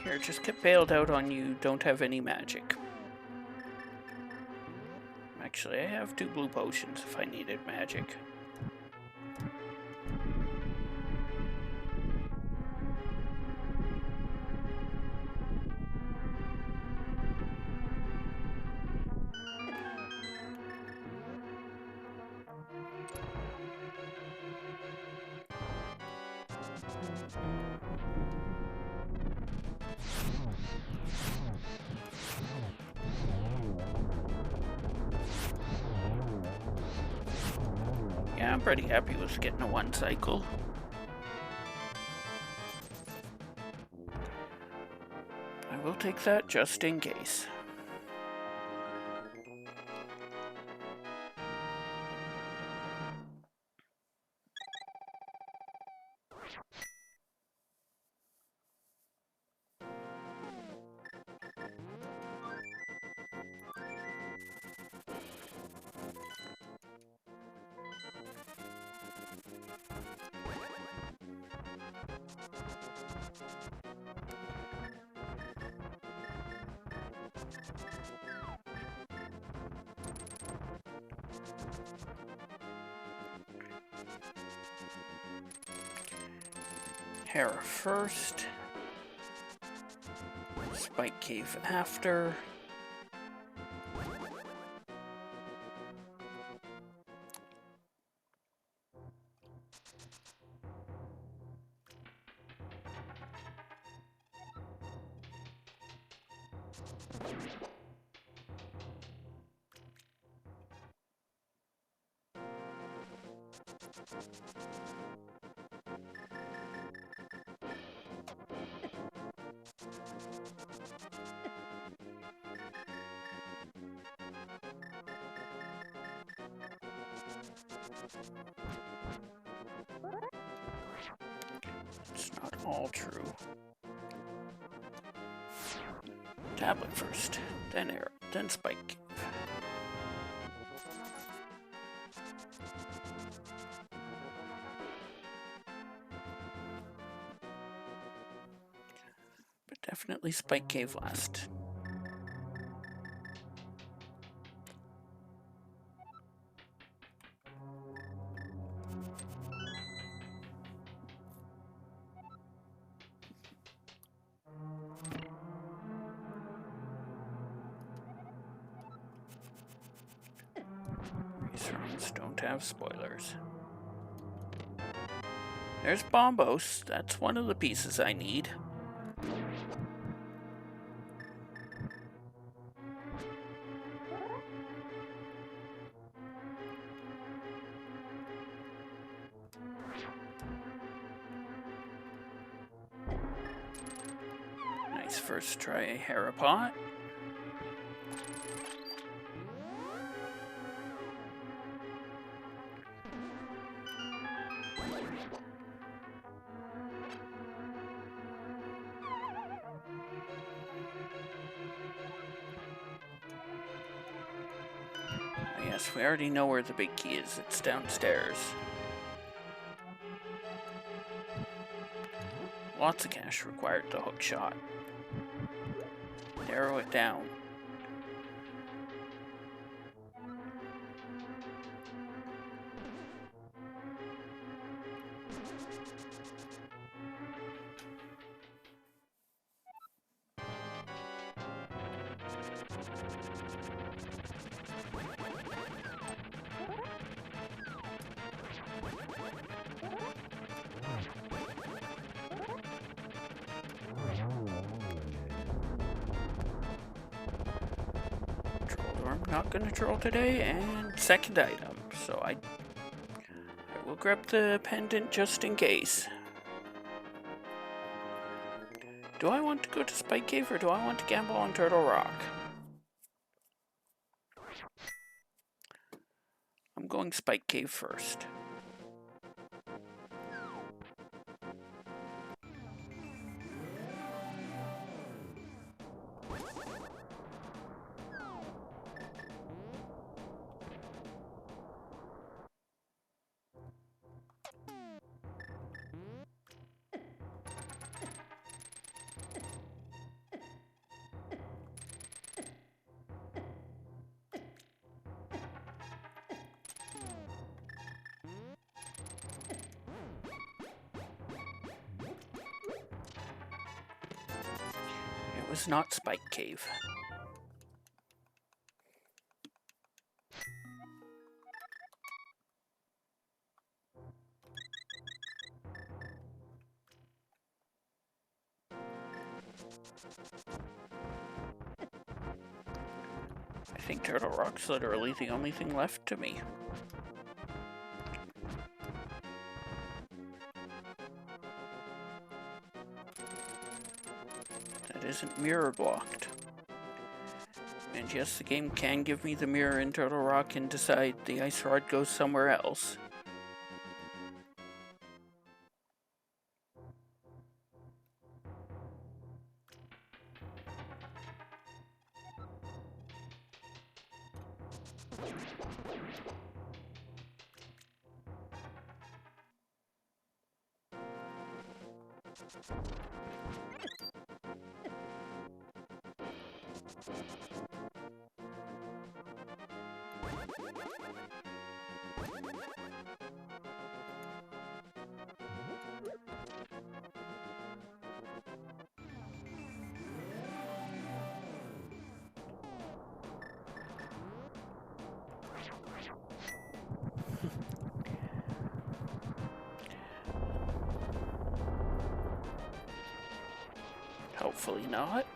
Here, just get bailed out on you, don't have any magic. Actually, I have 2 blue potions if I needed magic. Yeah, I'm pretty happy with getting a 1 cycle. I will take that just in case. Hera first. Spike Cave after. It's not all true. Tablet first, then Arrow, then Spike Cave. But definitely Spike Cave last. These runs don't have spoilers. There's Bombos. That's one of the pieces I need. Nice first try, Hera Pot. Yes, we already know where the big key is. It's downstairs. Lots of cash required to hook shot. Narrow it down. I'm not gonna troll today, and second item, so I will grab the pendant just in case. Do I want to go to Spike Cave or do I want to gamble on Turtle Rock? I'm going Spike Cave first. It was not Spike Cave. I think Turtle Rock's literally the only thing left to me. That isn't mirror blocked. And yes, the game can give me the mirror in Turtle Rock and decide the ice rod goes somewhere else. Hopefully not.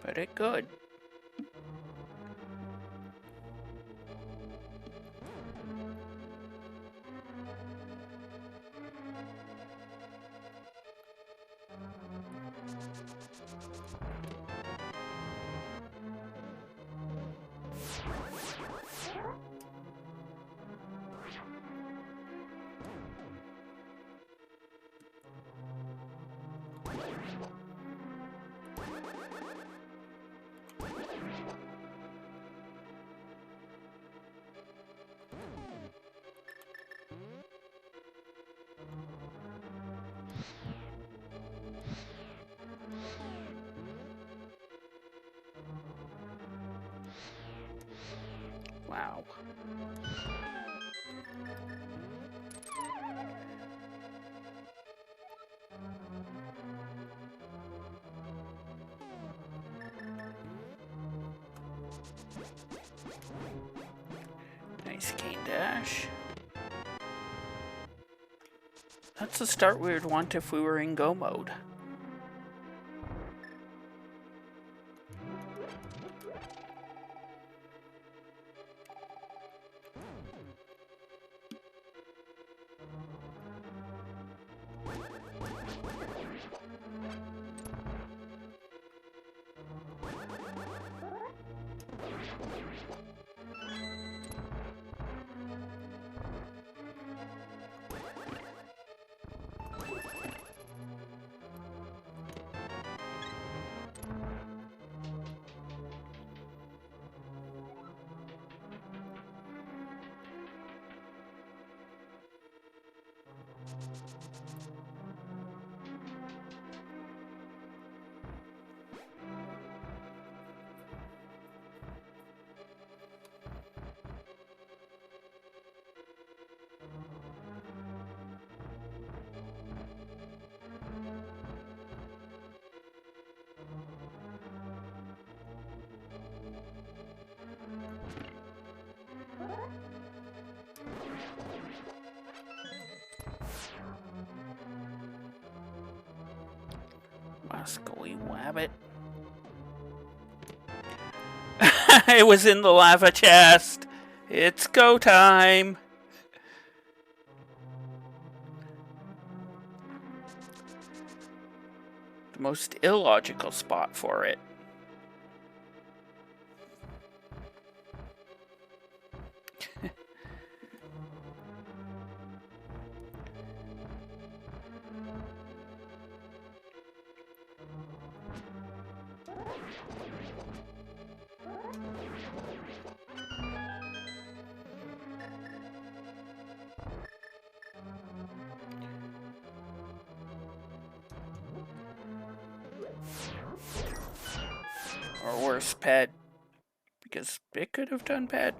But it could. Wow. Nice cane dash. That's the start we would want if we were in go mode. Muscly wabbit. It was in the lava chest. It's go time. The most illogical spot for it. Or worse, pet, because it could have done bad.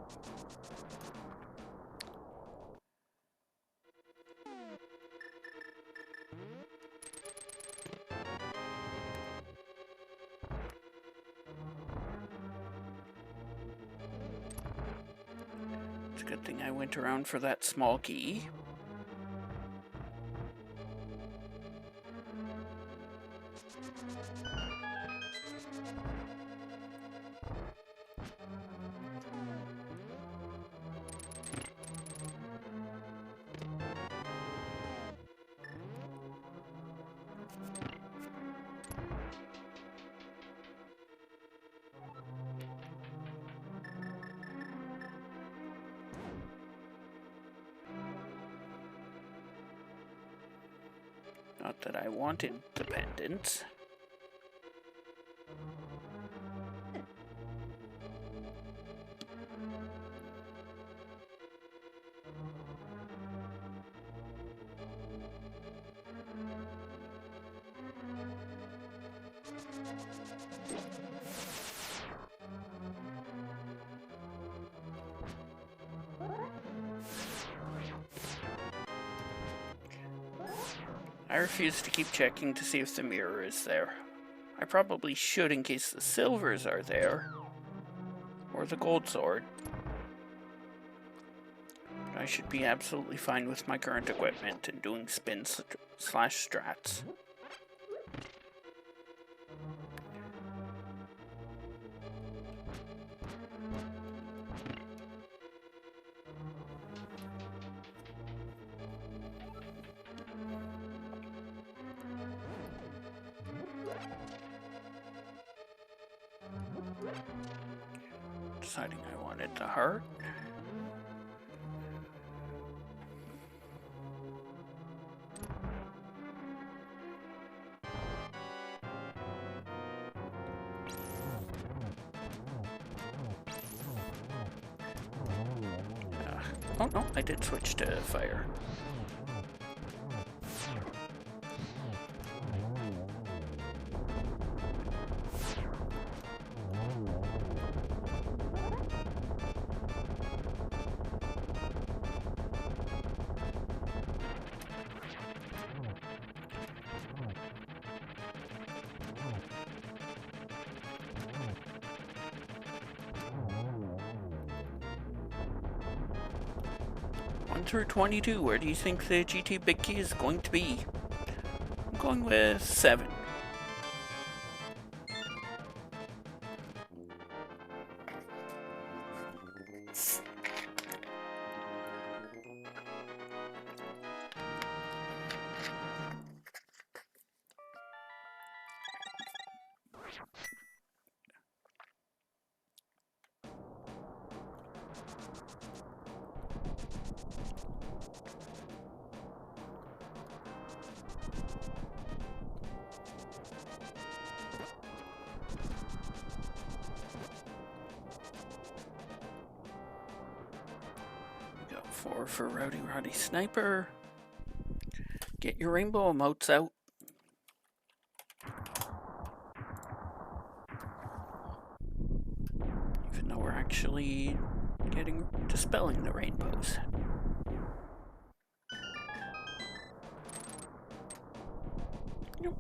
It's a good thing I went around for that small key. Not that I wanted the pendants. I refuse to keep checking to see if the mirror is there. I probably should in case the silvers are there. Or the gold sword. But I should be absolutely fine with my current equipment and doing spins slash strats. Deciding I wanted the heart. Oh no, I did switch to fire. Through 22, where do you think the GT Big Key is going to be? I'm going with 7. We got 4 for Rowdy Roddy Sniper. Get your rainbow emotes out. Even though we're actually dispelling the rainbows. Nope.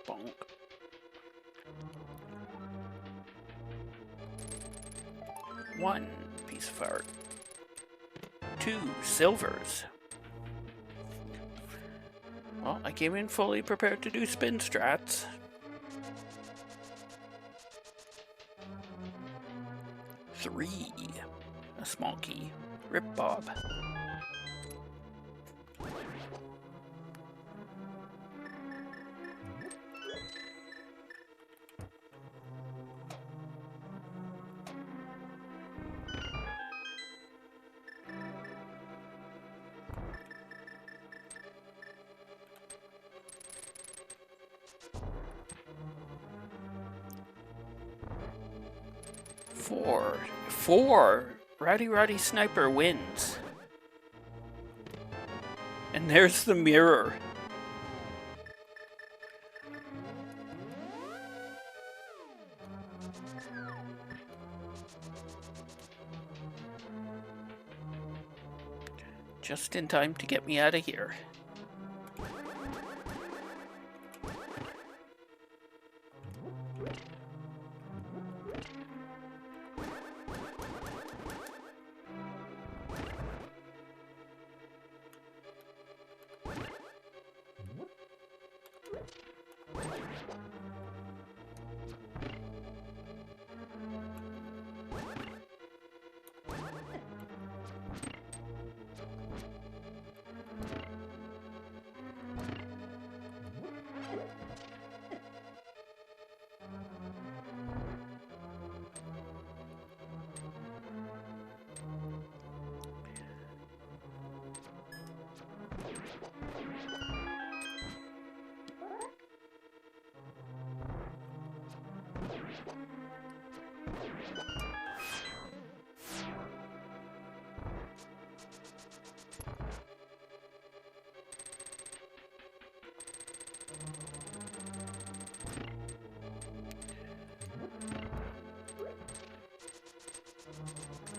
Bonk. 1 piece of art. 2 silvers. Well, I came in fully prepared to do spin strats. 3. A small key. Rip Bob. 4. Rowdy Roddy Sniper wins. And there's the mirror. Just in time to get me out of here.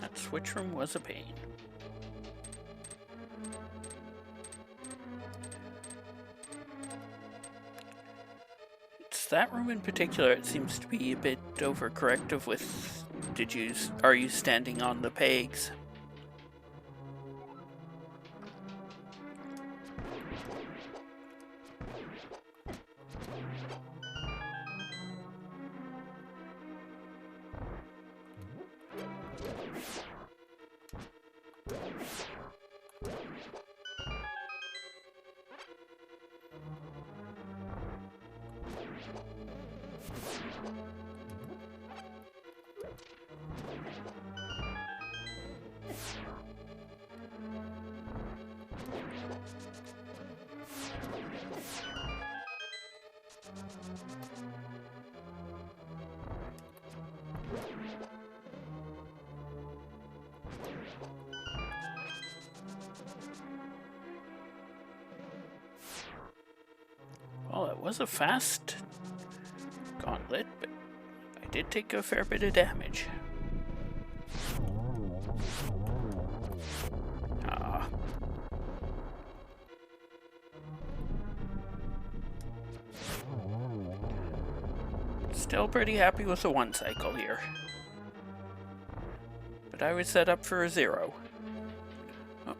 That switch room was a pain. It's that room in particular, it seems to be a bit overcorrective with are you standing on the pegs? Well, it was a fast gauntlet, but I did take a fair bit of damage. Ah. Still pretty happy with the 1 cycle here. But I was set up for a 0. Oh.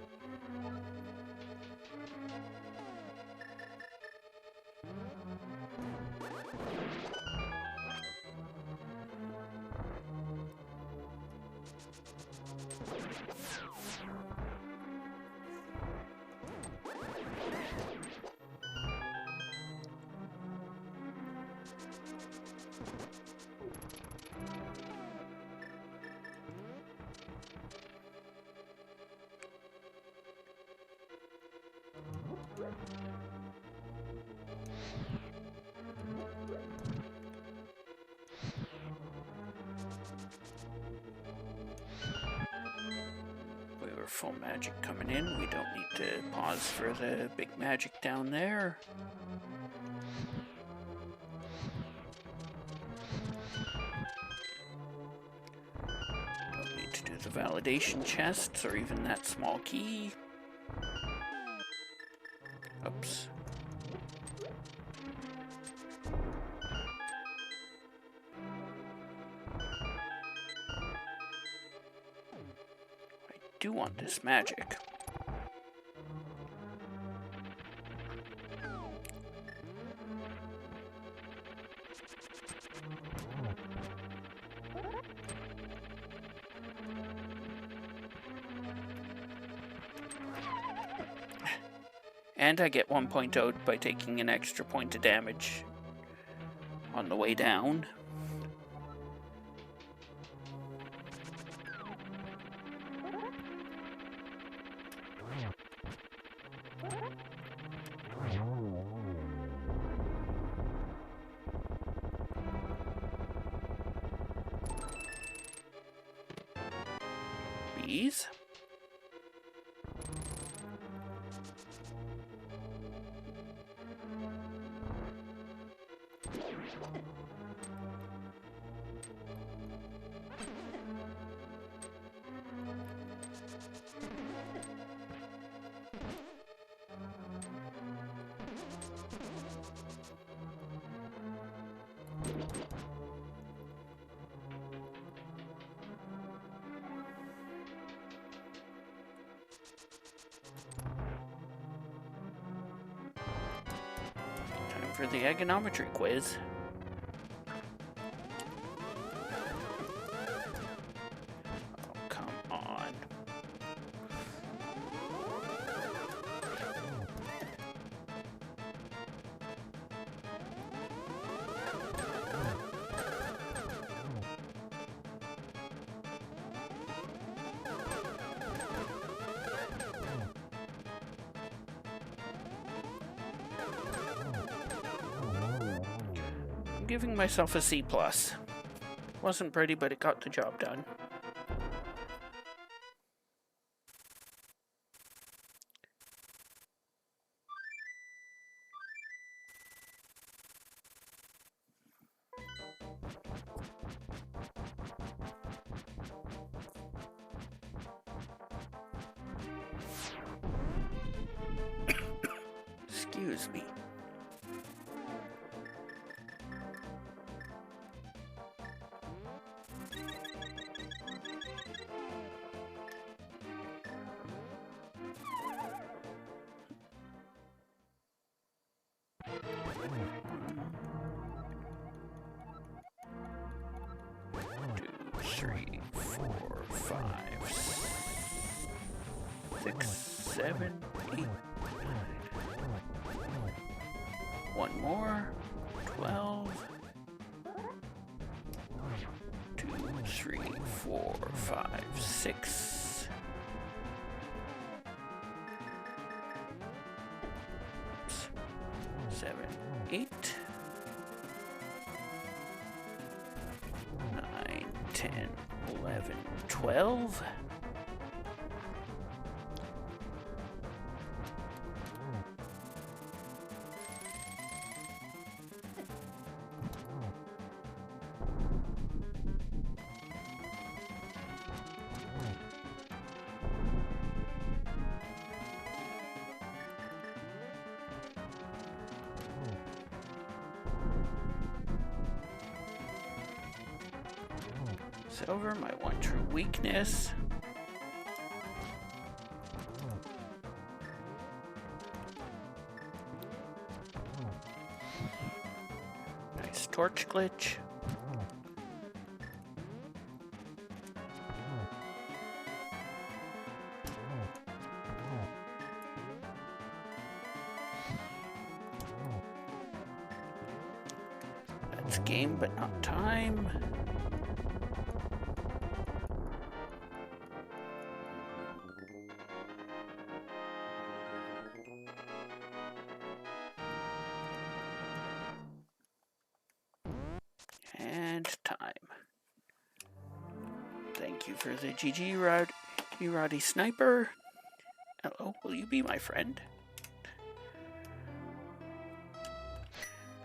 We were full magic coming in. We don't need to pause for the big magic down there. Don't need to do the validation chests or even that small key. Oops. I do want this magic. And I get 1 point out by taking an extra point of damage on the way down. Bees. for the egonometry quiz. Oh, come on. I'm giving myself a C+. Wasn't pretty, but it got the job done. Excuse me. Three, four, 5, 6, 7, 8. One more. 12. 2, 3, 4, 5, 6. 7, 8. 9, 10, 11, 12. Silver, my one true weakness. Nice torch glitch. That's game, but not time. And time. Thank you for the GG, Roddy Sniper. Hello, will you be my friend?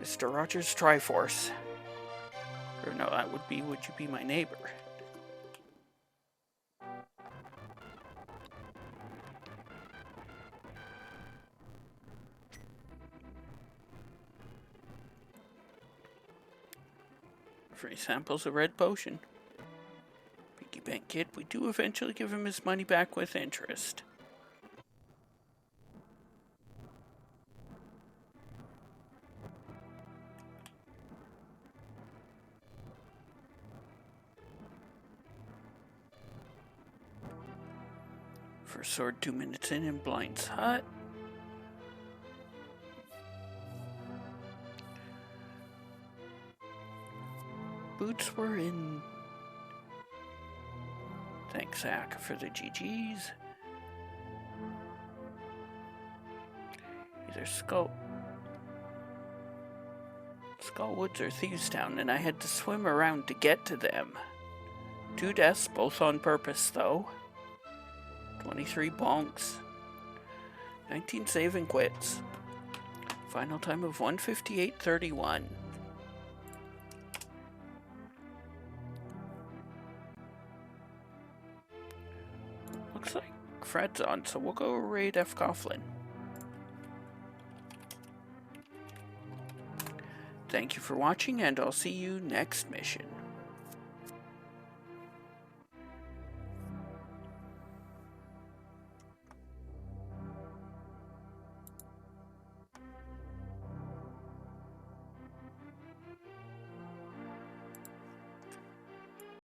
Mr. Rogers Triforce. Or no, that would be, would you be my neighbor? Free samples of red potion. Piggy Bank Kid, we do eventually give him his money back with interest. First sword 2 minutes in Blind's Hut. Boots were in. Thanks, Zach, for the GGs. Either Skullwoods or Thievestown, and I had to swim around to get to them. 2 deaths, both on purpose, though. 23 bonks. 19 save and quits. Final time of 1:58:31. Looks like Fred's on, so we'll go raid F. Coughlin. Thank you for watching, and I'll see you next mission.